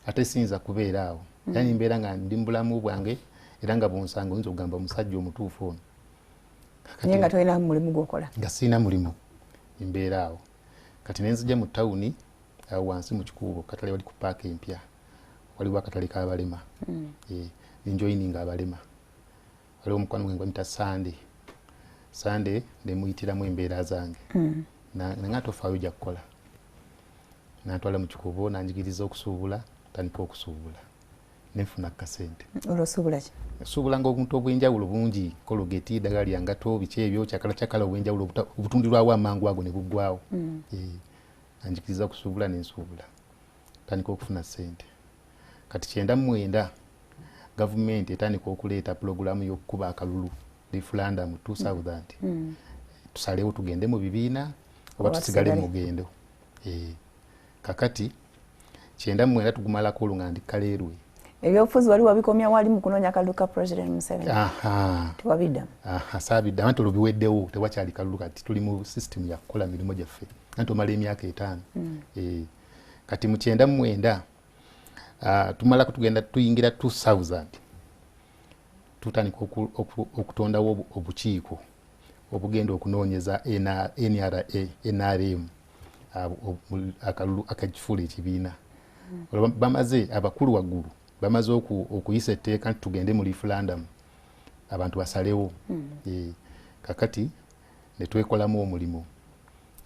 Speaker 2: ate siyinza kubeera awo era nimbeera nga ndi mu bulamu bwange era nga bwonsanga oyinza okugamba omusajja omutuufu ono
Speaker 1: naye nga tolina mulimu gwokola
Speaker 2: nga sirina mulimu nimbeera awo kati nenzija mu tawuni awo wansi mu kikuubo katale wali ku paaka empya waliwo akatale k'abalema ninjoyininga abalema waliwo omukwano gwe ngwamita Sande nemuyitiramu embeera zange nanga tofaayo ojja kukola nantwala mu kikuubo nanjigiriza okusuubula tandika okusuubula nenfuna kasente
Speaker 1: olwosuubula ki
Speaker 2: suubulanga obuntu obw'enjawulo bungi kologeti ddagala lyangato biki ebyo kyakala obw'enjawulo obutundirwawo amangu ago ne buggwawo nanjigiriza okusuubula nensuubula tandika okufuna ssente kati 99 gavumenti etandika okuleeta pulogulaamu y'okukuba akalulu referendum 2000 tusalewo tugende mu bibiina oba tusigale mu mugendo kakati 99 tugumalako olungandi kaleerwe
Speaker 1: ebyobufuzi wali wabikomya wali mu kunoonya akalulu ka President Museveni tewabiddamu
Speaker 2: saabiddamu anti olwo biweddewo tewakyali kalulu kati tuli mu system ya kukola mirimu gyaffe anti omala emyaka 5 kati mu 99 tumalako tugenda tuyingira 2000 tutandika okutondawo obukiiko obugenda okunoonyeza NRM akalulu akakifuula ekibiina bamaze abakulu waggulu bamaze okuyisa etteeka nti tugende mu referendum abantu basalewo kakati ne twekolamu omulimu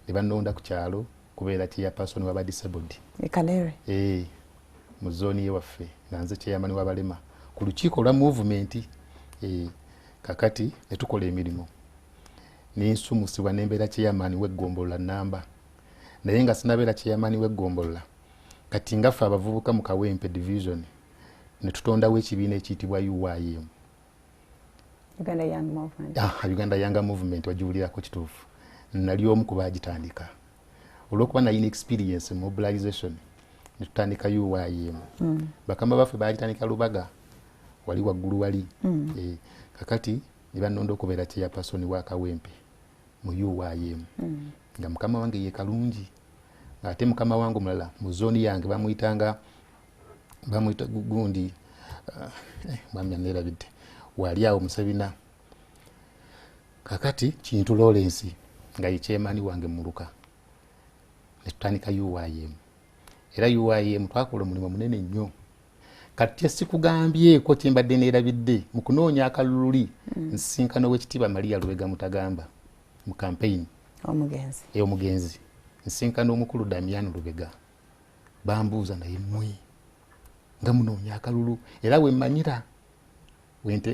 Speaker 2: ne banonda ku kyalo kubeera chairperson waba disabled mu zooni yewaffe nga nze chairman w'abalema ku lukiiko lwa movement kakati ne tukola emirimu ninsumusibwa nembeera chairman w'eggombola namba naye nga sinabeera chairman w'eggombola kati ngaffe abavubuka mu Kawempe division ne tutondawo ekibiina ekiyitibwa UYM Uganda Young Movement wagiwulirako kituufu nali omu ku baagitandika olw'okuba nalina experience mobilization ne tutandika UYM bakama baffe baagitandika Lubaga wali waggulu wali kakati ne bannonda okubeera chairperson wa Kawempe mu UYM nga mukama wange ye Kalungi ate mukama wange mulala mu zooni yange bamuyita gundi mwami anerabidde wali awo Musevina kakati Kintu Lawrence nga ye chairman wange muluka ne tutandika UYM era UYM twakola omulimu munene nnyo kati sikugambyeko kyembadde neerabidde mu kunoonya akalululi nsisinkano w'ekitiibwa Maria Lubega Mutagamba mu campaign omugenzi nsisinkano omukulu Damian Lubega bambuuza naye mmwe nga munoonya akalulu era wemmanyira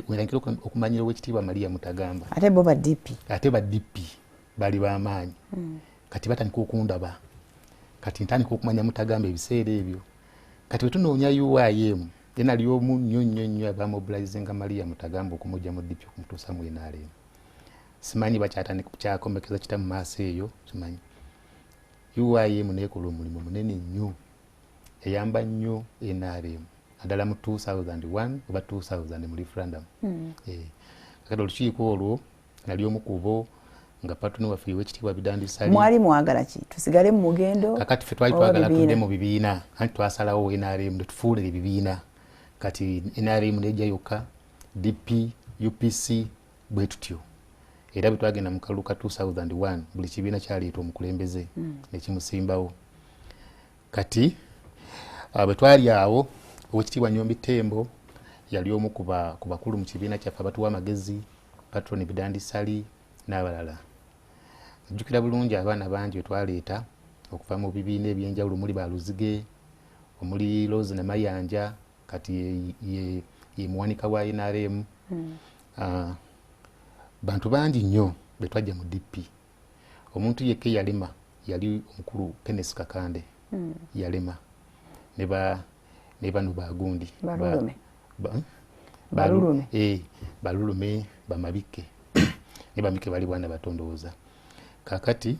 Speaker 2: wenakira okumanyira ow'ekitiibwa Maria Mutagamba ate ba DP bali b'amaanyi kati batandika okundaba kati ntandika okumanya Mutagamba ebiseera ebyo kati bwe tunoonya UYM yenali omu nnyo abamobilizinga Maria Mutagamba okumujja mu DP okumutuusa mu NRM simanyi bakyatandika kyakomekeza kita mu maaso eyo simanyi UYM neekola omulimu munene nnyo eyamba nnyo NRM naddala mu 2001 oba 2000 mu referendum kakati olukiiko olwo nali omu kubo nga patuni waffe w'ekitiibwa Bidandisali
Speaker 1: mwali mwagala ki tusigale mu mugendo
Speaker 2: kakati ffe twali twagala tudde mu bibiina anti twasalawo NRM ne tufuula ebibiina kati NRM nejja yokka DP UPC bwe tutyo era bwe twagenda mu kalulu ka 2001 buli kibiina kyaleeta omukulembeze nekimusimbawo kati bwe twali awo owekitiibwa Nyombi Tembo yali omu ku bakulu mu kibiina kyaffe abatuwa amagezi patroni Bidandisali n'abalala jjukira bulungi abaana bangi bwe twaleeta okuva mu bibiina ebyenjawulo omuli Baluzige omuli Rose ne Mayanja kati ye muwanika wa NRM bantu bangi nnyo bwe twajja mu DP omuntu yekka yalema yali omukulu Kenneth Kakande yalema ne bano bagundi balulume bamabike ne bamike bali bwana batondooza kakati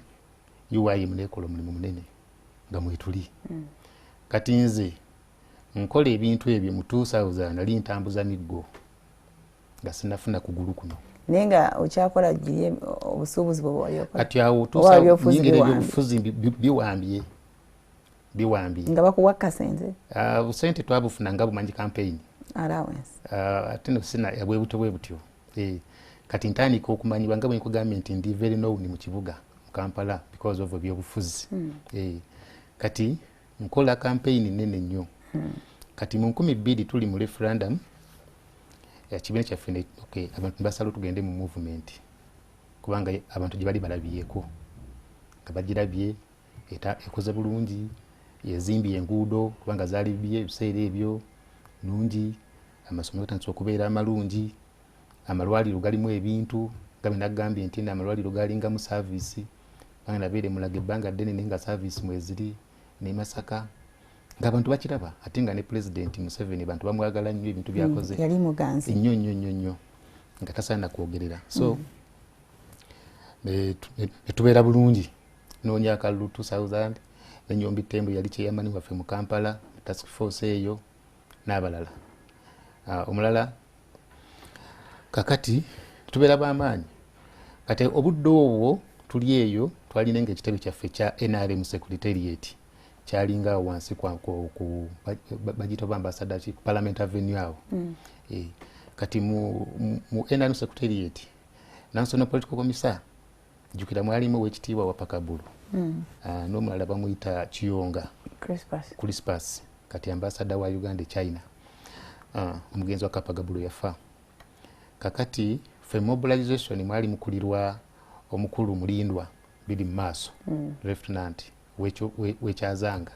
Speaker 2: UYM neekola omulimu munene nga mwetuli kati nze nkola ebintu ebyo mu 2000 nali ntambuza miggo nga sinafuna kugulu kuno
Speaker 1: naye nga okyakola giri obusuubuzi bwe wali okola
Speaker 2: kati awo nyingira ebyobufuzi biwambi
Speaker 1: nga bakuwa kasenze
Speaker 2: busente twabufuna nga bumanyi campaign
Speaker 1: allowance
Speaker 2: ate nosina bwe butyo kati ntandika okumanyibwa nga bwe nkugambye nti ndi very known mu kibuga mu Kampala because of ebyobufuzi kati nkola campaign nene nnyo kati mu 2000 tuli mu referendum ekibiina kyaffe abantu basala tugende mu movement kubanga abantu gye bali balabiyeko nga bagirabye ekoze bulungi yezimbye enguudo kubanga zaali biye ebiseera ebyo nungi amasomero gatandise okubeera amalungi amalwaliro galimu ebintu nga bwe nagambye nti amalwaliro galinga mu service kubanga nabeere mulaga ebbanga ddene naye nga service mweziri ne Masaka ng'abantu bakiraba ate nga ne president Museveni bantu bamwagala nnyo ebintu byakoze
Speaker 1: yali muganzi
Speaker 2: nnyo nga tasaana kwogerera so ne tubeera bulungi noonya akalulu 2000 Enyombi Tembo yali kyeyamani waffe mu Kampala task force eyo n'abalala omulala kakati tubeera b'amaanyi kati obudde obwo tuli eyo twalina ng'ekitebe kyaffe kya NRM Secretariat kyalinga wansi ku bagito b'ambassador ku Parliament Avenue awo kati mu NRM Secretariat National Political Commissar jukira mwalimu w'ekitiibwa wa Pakabulu n'omulala bamuyita Kiyonga Crispus kati ambassador wa Uganda China omugenzi wa Kapagabulu yafa kakati fe mobilization mwali mukulirwa omukulu mulindwa bili maaso lieutenant wekyazanga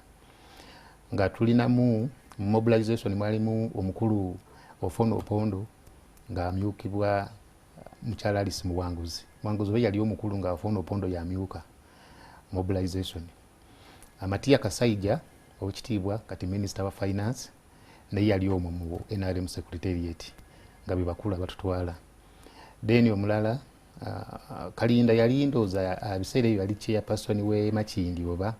Speaker 2: nga tulina mu mobilization mwali mu omukulu Ofono Opondo nga amyukibwa mukyala Alice Muwanguzi we yali omukulu nga Ofono Opondo yamyuka mobilization Amatia Kasaija owekitiibwa kati minister wa finance naye yali omwo mu NRM Secretariat nga bebakulu abatutwala then omulala Kalinda yali ndooza biseera ebyo yali chairperson we Makindi oba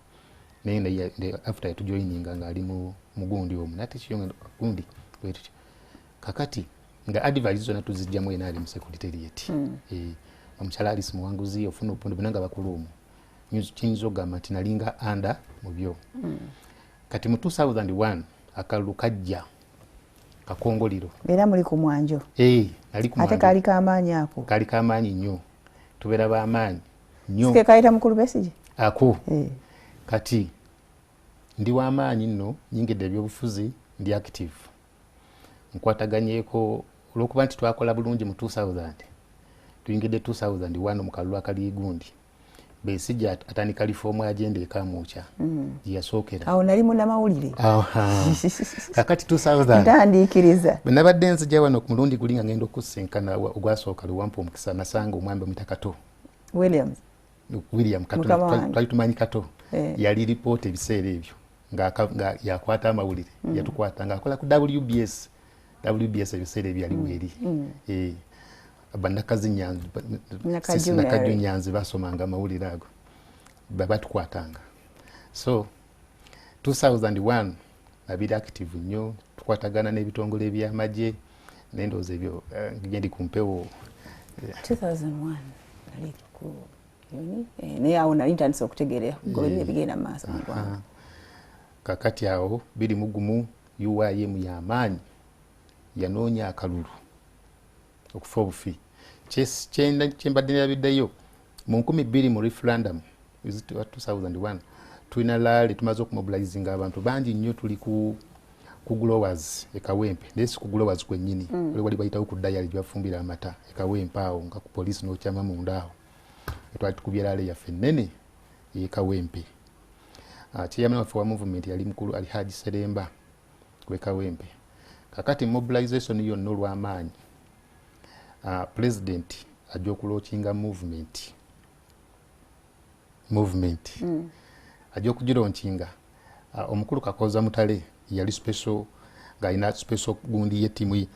Speaker 2: naye after yatujoininga nga ali mu gundi omwo nate Kiyonga gundi bwetutyo kakati nga advice zonna tuzijjamu NRM Secretariat omukyala Alice Muwanguzi Ofono Opondo bonna nga bakulu omwo kiyinza okugamba nti nalinga anda mu byo kati mu 2001 akalulu kajja kakongoliro
Speaker 1: era muli ku mwanjo
Speaker 2: nali ku mwanjo
Speaker 1: ate kali kamaanyi ako
Speaker 2: kali kamaanyi nnyo tubeera b'amaanyi nnyo
Speaker 1: sike kayita mukulu Besigye
Speaker 2: ako kati ndi w'amaanyi nno nyingidde ebyobufuzi ndi active nkwataganyeeko olw'okuba nti twakola bulungi mu 2000 tuyingidde 2001 mu kalulu akali gundi Besigye atandika lifoomu agenda ekamuukya gyeyasookera
Speaker 1: awo nali munnamawulire
Speaker 2: kakati 2000
Speaker 1: ntandikiriza
Speaker 2: nabadde nzija wano ku mulundi guli nga ngenda okusinkana ogwasooka Luwampa omukisa nasanga omwambe omuyita Kato William Kato twali tumanyi Kato yali ripoota ebiseera ebyo nga yakwata amawulire yatukwata nga akola ku WBS ebiseera ebyo yali weeri Banakazi Nyanzi basomanga amawulire ago batukwatanga so 2001 nabiri active nnyo tukwatagana n'ebitongole eby'amagye n'endoozi ebyo ngendi ku mpewo
Speaker 1: 2001 nali ku naye awo nali ntandise okutegeera goberera ebigenda mu maaso mu ggwanga
Speaker 2: kakati awo 21 UIM y'amaanyi yanoonya akalulu okufa obufi kyembadde nabiddeyo mu 2000 mu referendum 2001 tulina laale tumaze okumobilizinga abantu bangi nnyo tuli ku growers ekawempe naye si ku growers kwennyini wali bayitawo ku dayali gyebafumbira amata ekawempe awo nga ku poliisi n'okyama munda awo twali tukubye laale yaffe ennene ey'ekawempe kyeyamana waffe wa movement yali mukulu ali Haji Seremba w'ekawempe kakati mobilization yonna olw'amaanyi president ajja okulookinga movement ajja okugironkinga omukulu Kakoza Mutale yali special nga alina special gundi y'ettiimu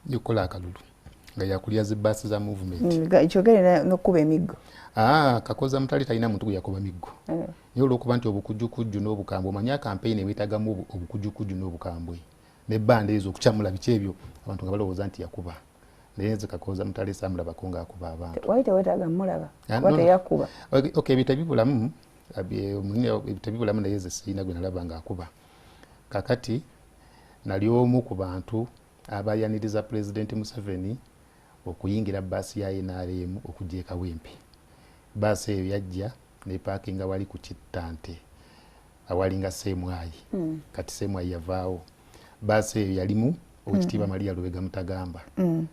Speaker 2: yokukola akalulu nga yakulya zibaasi za movement
Speaker 1: kyogere n'okkuba emiggo
Speaker 2: Kakoza Mutale talina muntu gwe yakuba miggo naye olw'okuba nti obukujjukujju n'obukambwe omanya campaign eweetagamu obukujjukujju n'obukambwe n'ebbanda ezo okukyamula biki ebyo abantu nga balowooza nti yakuba naye nze Kakoza Mutale samulabako ng'akuba abantu
Speaker 1: wali tewetaaga mulaba kuba teyakuba
Speaker 2: ebitebibulamu naye nze sirina gwe nalaba ng'akuba kakati nali omu ku bantu abayaniriza President Museveni okuyingira baasi ya NRM okujja ekawempe baasi eyo yajja nepaakinga wali ku Kittante awalinga Semwayi kati Semwayi yavaawo baasi eyo yalimu Owekitiibwa Maria Lubega Mutagamba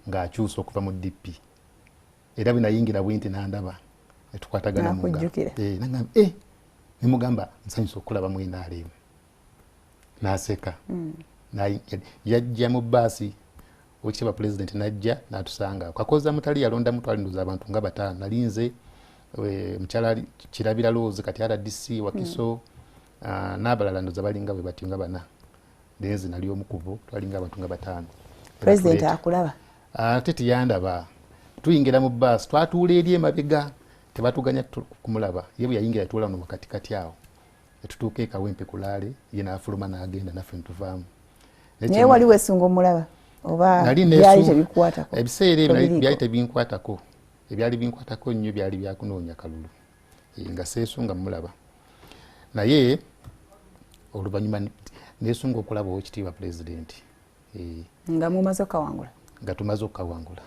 Speaker 2: ng'akyusa okuva mu DP era bwe nayingira bwinti nandaba netukwatagana mu ngalo nemugamba nsanyusa okulaba mu NRM n'aseka yajja mu baasi Owekitiibwa President najja n'atusanga Kakoza Mutale yalondamu twalinduza abantu nga 5 nalinze mukyala Kirabira Rose kati RDC Wakiso n'abalala ndoza balinga bwe batyo nga bana denzi nali omukubo twalinga abantu nga bataano.
Speaker 1: President akulaba
Speaker 2: ate tiyandaba tuyingira mu bus twatuula eri emabega tebatuganya kumulaba ye bwe yayingira yatuula no makatikati awo etutuuka ekawempe kulaale ye n'afuluma n'agenda naffe ntuvaamu.
Speaker 1: naye wali weesunga omulaba oba byali tebikwatako?
Speaker 2: Ebiseera ebyo byali tebinkwatako, ebyali binkwatako nnyo byali byakunoonya kalulu nga seesunga mulaba, naye oluvannyuma neesunga okulaba Oweekitiibwa Pulezidenti
Speaker 1: nga mumaze okawangula.
Speaker 2: Nga tumaze okawangula,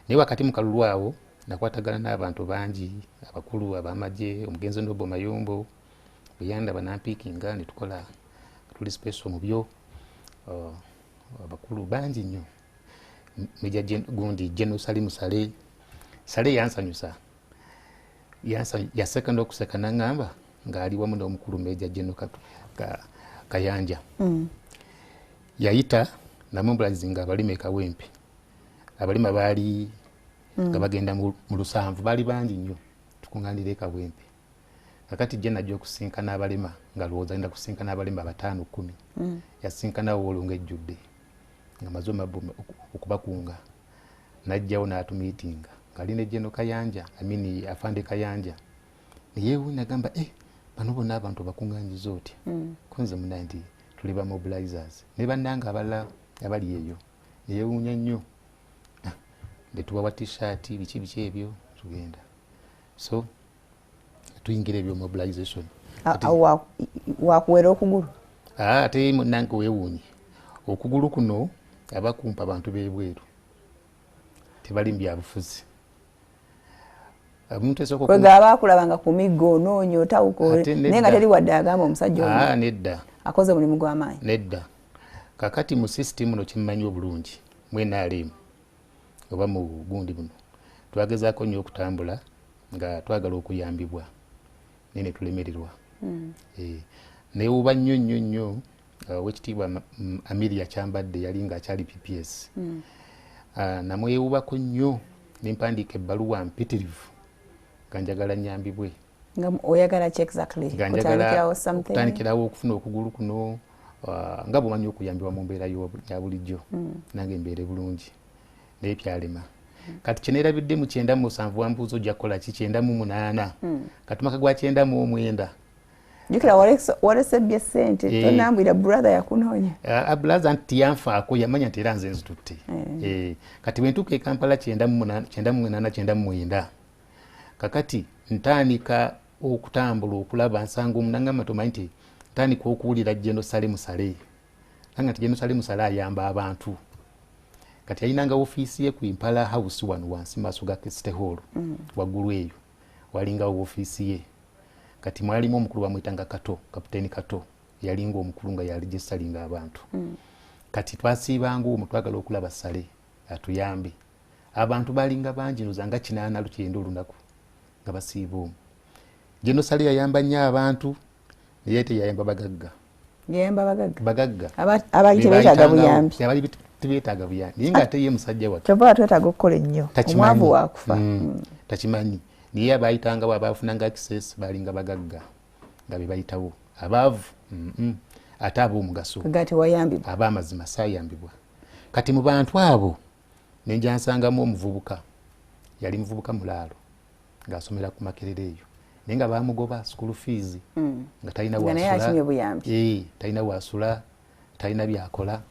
Speaker 2: naye wakati mu kalulu awo nakwatagana n'abantu bangi abakulu ab'amagye, omugenzi Nobbo Mayombo bwe yandaba nampiikinga ne tukola tuli special mu byo abakulu bangi nnyo. Meja gundi General Salimu Sale yansanyusa yaseka n'okuseka n'angamba ng'ali wamu n'omukulu Meja General Kayanja. Yayita namumbulazinga abalimi ekawempe, abalima baali nga bagenda mu lusanvu baali bangi nnyo tukuŋŋaanira ekawempe. Kakati je najja okusinkana abalima nga lowooza agenda kusinkana abalima 5-10. Yasinkanawo olwo ng'ejjudde nga maze okubakunga najjawo n'atumiitinga ng'ali ne General Kayanja Afande Kayanja neyeewuunya agamba bano bonna abantu bakuŋŋaanyiza otya kunze munaye nti tuli ba mobilizers ne bannanga abalala abali eyo neyeewuunya nnyo ne tubawa t-shirt biki ebyo tugenda so tuyingira ebyo mobilization.
Speaker 1: Wakuwera okugulu?
Speaker 2: Ate munnange weewuunye okugulu kuno abakumpa abantu b'ebweru tebali mu byabufuzi.
Speaker 1: Kwega abakulabanga ku miggo onoonya otawuko naye nga teri wadde agamba omusajja oyo
Speaker 2: nedda
Speaker 1: akoze mulimu gw'amaanyi.
Speaker 2: Nedda kakati mu system muno kimmanyi obulungi mwena alimu oba mu gundi buno twagezaako nnyo okutambula nga twagala okuyambibwa naye ne tulemererwa. Neewuuba nnyo Oweekitiibwa Amelia Kyambadde yali ng'akyali PPS. Namwewuubako nnyo nempandiika ebbaluwa mpitirivu nga njagala nnyambibwe.
Speaker 1: Nga oyagala ki exactly?
Speaker 2: Kutandikirawo okufuna okugulu kuno nga bw'omanyi okuyambibwa mu mbeera ya bulijjo nange mbeere bulungi naye byalema. Kati kye neerabidde mu 97 wambuuza ojja kukola ki 98 kati maka gwa 99
Speaker 1: jukira walesebye ssente tonambwira brother yakunoonya.
Speaker 2: Brother nti yanfaako yamanya nti era nze nzitutte. Kati bwe ntuuka e Kampala 98 kakati ntandika okutambula okulaba nsanga omunangamba tomanyi nti ntandika okuwulira General Salimu Sale nanga nti General Salimu Sale ayamba abantu. Kati yalinanga ofiisi ye ku Impala House wano wansi maaso ga Keste Hall waggulu eyo walinga ofiisi ye. Kati mwalimu omukulu bamuyitanga Kapiteeni Kato yalinga omukulu nga yaligisalinga abantu. Kati twasiibanga omwo twagala okulaba Sale atuyambe. Abantu balinga bangi noza nga 89 olunaku nga basiiba omwo. General Sale yayamba nnyo abantu naye teyayamba bagagga.
Speaker 1: Yayamba
Speaker 2: bagagga
Speaker 1: abali tebeetaaga buyambi.
Speaker 2: Abali tebeetaaga buyambi naye ng'ate ye musajja watu
Speaker 1: kyova twetaaga okukola ennyo omwavu waakufa.
Speaker 2: Takimanyi niye abayitangawo abaafunanga access balinga bagagga nga be bayitawo abaavu ate ab'omugaso ab'amazima saayambibwa. Kati mu bantu abo nenja nsangamu omuvubuka yali muvubuka mulaalo ng'asomera ku Makerere eyo naye nga baamugoba school fees nga talina wasula talina wasula talina byakola.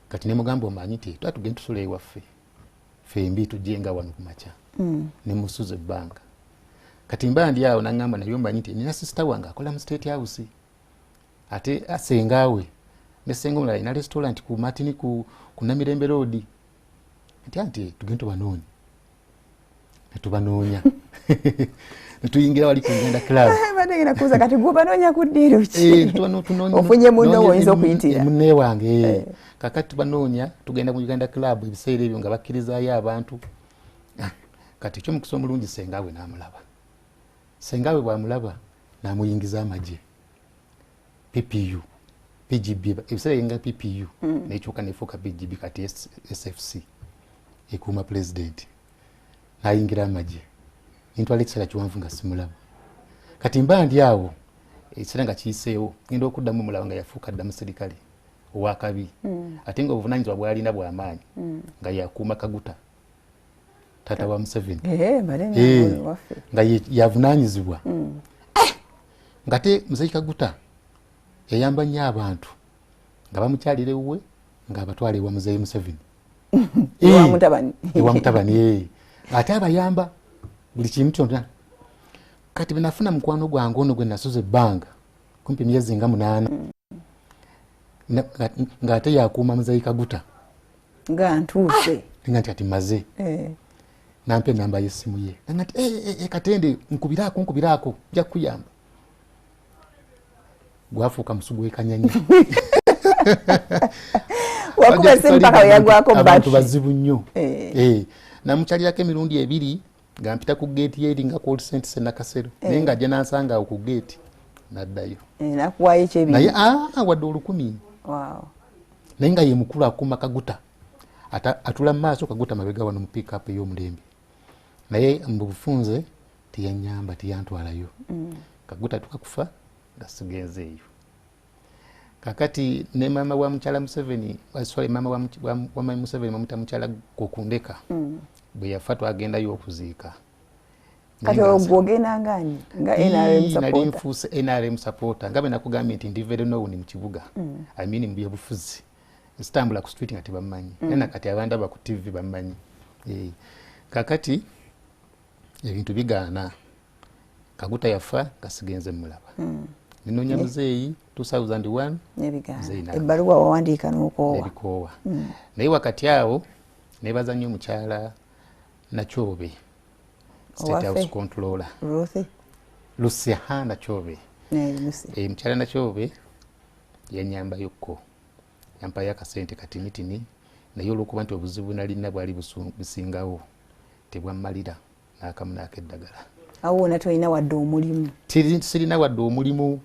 Speaker 2: Kati ne mugamba omanyi nti twatugenda tusula ewaffe fembi tujjenga wano ku makya ne musuze ebbanga. Kati mba ndi awo nangamba naye mbanyi nti nina sister wange akola mu State House ate asengaawe ne senga omulala ina restaurant ku Martini ku Namirembe Road nti tugenda tubanoonya netubanoonya netuyingira wali ku Ngenda Club
Speaker 1: badengera kuza kati gwe banoonya ku ddiiro ki ofunye munno oyinza okuyitira
Speaker 2: munne wange. Kakati tubanoonya tugenda ku Uganda Club ebiseera ebyo nga bakkirizaayo abantu. Kati ekyomukisa omulungi sengaawe n'amulaba. Sengaawe bw'amulaba n'amuyingiza amagye PPU PGB ebiseera yenga PPU nekyuka nefuuka PGB kati SFC ekuuma Pulezidenti n'ayingira amagye nintwala ekiseera kiwanvu nga simulaba. Kati mba ndi awo ekira nga kiyiseewo ngenda okuddamu mulaba nga yafuuka dda musirikale owakabi ate nga obuvunanyizibwa bwalina bw'amaanyi nga yakuuma Kaguta taata wa Museveni nga yavunanyizibwa nga te Muzeyi Kaguta yayamba nnyo abantu nga bamukyalira ewuwe nga abatwala ewa Muzeyi Museveni ewa mutabani ate abayamba buli kimu kyonna. Kati bwe nafuna mukwano gwange ono gwe nasuza ebbanga kumpi myezi nga 8 nga ate yakuuma Muzeyi Kaguta
Speaker 1: nga ntuuse
Speaker 2: nga nti ati maze nampe namba y'essimu ye nga nti Katende nkubiraako nja kukuyamba. Gwafuuka musugu w'ekanyanya wakuba sempaka yagwako abantu bazibu nnyo namukyalirako emirundi 2 nga mpita ku geeti ye eringa call center Senakasero naye nga ajja nansanga awo ku geeti naddayo
Speaker 1: nakuwayo ekyebiri
Speaker 2: naye wadde 1000 naye nga ye mukulu akuuma Kaguta atula mu maaso Kaguta mabega wano mu pick up ey'omulembe naye mu bufunze teyanyamba teyantwalayo Kaguta tukakufa nga sigenzeeyo. Kakati ne mama wa mukyala Museveni mama wa Museveni mamuta mukyala Kokundeka bwe yafa twagendayo okuziika.
Speaker 1: Kati ogwogenda ngani nga NRM supporter
Speaker 2: nali nfuuse NRM supporter nga bwe nakugambye nti ndi very known mu kibuga I mean mu byobufuzi sitambula ku street nga tebammanyi nena kati abantu aba ku TV bammanyi. Kakati ebintu bigaana Kaguta yafa kasigenze mulaba ninonya Muzeyi 2001
Speaker 1: ebbaluwa wawandiika n'okoowa
Speaker 2: naye wakati awo nebaza nnyo mukyala Nakyobe State House Controller Lucia Nakyobe mukyala Nakyobe yanyambayokko yampayo akasente katinitini naye olw'okuba nti obuzibu nalina bwali busingawo tebwammalira n'akamu n'akeddagala.
Speaker 1: Awo natolina wadde omulimu
Speaker 2: sirina wadde omulimu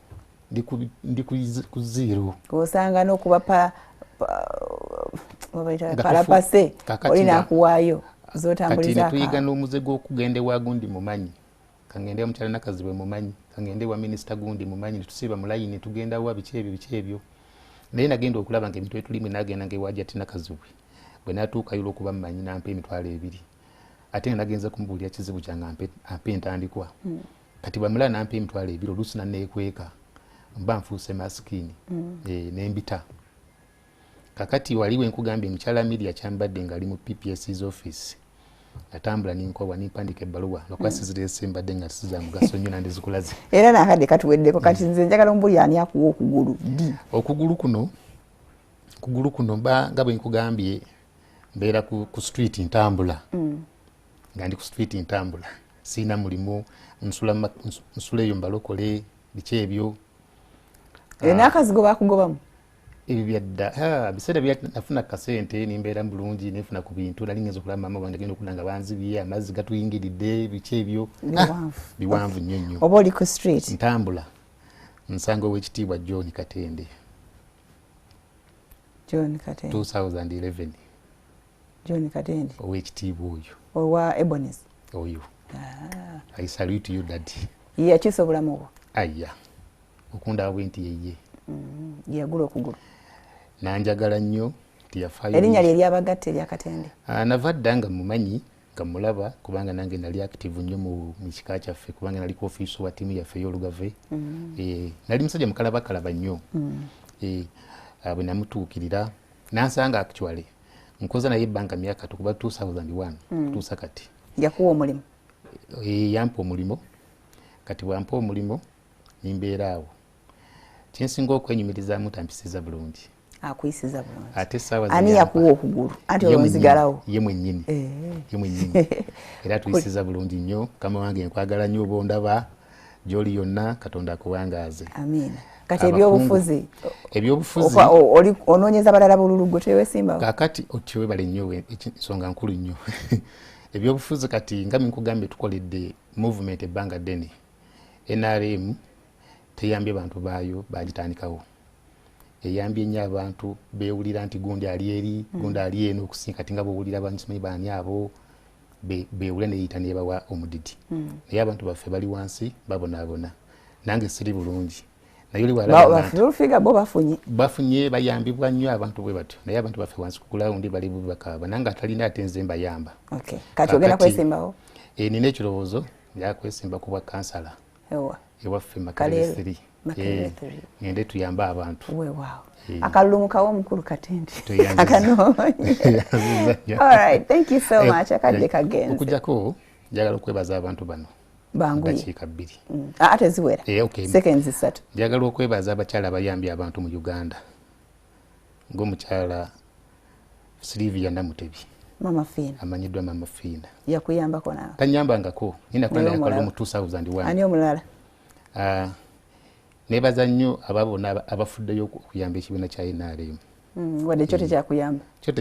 Speaker 2: ndi ku zero
Speaker 1: osanga n'okuba parapase olina akuwaayo zotambuliza
Speaker 2: kati netuyiga n'omuze gw'okugenda ewa gundi mumanyi kangende wa mukyala Nakazibwe mumanyi kangende wa minisita gundi mumanyi netusiba mu layini tugenda wa biki ebyo naye nagenda okulaba nga emitwe tulimu nagenda nga ewaja ati Nakazibwe bwe natuukayo olw'okuba mumanyi nampa emitwalo 2 ate nga nagenza kumubuulira kizibu kyange ampe entandikwa kati bwamala nampa emitwalo 2 oluusi nanneekweka mba nfuuse masikini nembita. Kakati waliwo enkugambye mukyala Media kyambadde nga ali mu PPS's office natambula ninkowa nimpandika ebbaluwa lwakuba sizireese mbadde nga tisiza mugaso nnyo nandizikulaze
Speaker 1: era nakadde katuweddeko kati nze njagala ombuli ani akuwa okugulu kuno nga bwe nkugambye mbeera ku street ntambula nga ndi ku street ntambula siina mulimu nsula eyo mbalokole biki ebyo n'akazigo bakugobamu
Speaker 2: ebyo byadda biseera nafuna kasente nimbeera bulungi nefuna ku bintu nali ngenza okulaba mama wange agenda okulanga banzibye amazzi gatuyingiridde biki ebyo biwanvu nnyo
Speaker 1: oba oli ku street
Speaker 2: ntambula nsanga ow'ekitiibwa John Katende 2011
Speaker 1: John Katende
Speaker 2: ow'ekitiibwa oyo
Speaker 1: owa Ebonies
Speaker 2: oyo I salute you daddy
Speaker 1: yakyusa obulamu bwo
Speaker 2: aya okundaba nti yeye
Speaker 1: yagula okugulu
Speaker 2: nanjagala nnyo tiyafayo
Speaker 1: erinnya lye lyabagatte erya Katende
Speaker 2: navadda nga mumanyi nga mulaba kubanga nange nali active nnyo mu kika kyaffe kubanga nali ku office wa tiimu yaffe ey'olugave nali musajja mukalabakalaba nnyo bwe namutuukirira nansanga actually nkoza naye ebbanga myaka tukuba 2001 tuusa kati
Speaker 1: yakuwa omulimu
Speaker 2: yampa omulimo kati bwampa omulimo nimbeera awo kyensinga okwenyumirizaamu tampisiza bulungi
Speaker 1: akuyisiza bulungi
Speaker 2: ate sawa
Speaker 1: ani yakuwa okugulu anti olwozigalawo
Speaker 2: ye mwennyini era tuyisiza bulungi nnyo kama wange nkwagala nnyo oba ondaba gy'oli yonna Katonda akuwangaaze
Speaker 1: amiina kati ebyobufuzi onoonyeza balala bululu gwe tewesimbawo
Speaker 2: kakati otiwebale nnyo ensonga nkulu nnyo ebyobufuzi kati nga nkugambye tukoledde movement ebbanga ddene NRM teyambye bantu baayo bagitandikawo eyambye nnyo abantu beewulira nti gundi ali eri gundi ali eno okusinga kati nga bwowulira bansimanyi baani abo beewule neyita nebawa omudidi naye abantu baffe bali wansi babonaabona nange siri bulungi naye oli walaba
Speaker 1: bafiga bo
Speaker 2: bafunye bayambibwa nnyo abantu bwe batyo naye abantu baffe wansi ku ground bali bubakaaba nange atalina ate nze mbayamba
Speaker 1: kati ogenda kwesimbawo
Speaker 2: nina ekirowoozo yakwesimba ku bwa kansala ewaffe Makerere 3 ngende tuyambe abantu
Speaker 1: akalulu kawo omukulu Katende alright thank you so much akadde kagenze
Speaker 2: okujjako njagala okwebaza abantu bano dakiika 2
Speaker 1: ate ziwera seconds 3
Speaker 2: njagala okwebaza abakyala abayambye abantu mu Uganda ng'omukyala Sylvia Namutebi
Speaker 1: Mama Fina
Speaker 2: amanyiddwa Mama Fina
Speaker 1: yakuyambako nawe
Speaker 2: tanyambangako nina kwenda yakalo mu 2001
Speaker 1: ani omulala
Speaker 2: nebaza nnyo ababona abafuddeyo okuyamba ekibiina kya NRM
Speaker 1: wadde kyo tekyakuyamba
Speaker 2: kyo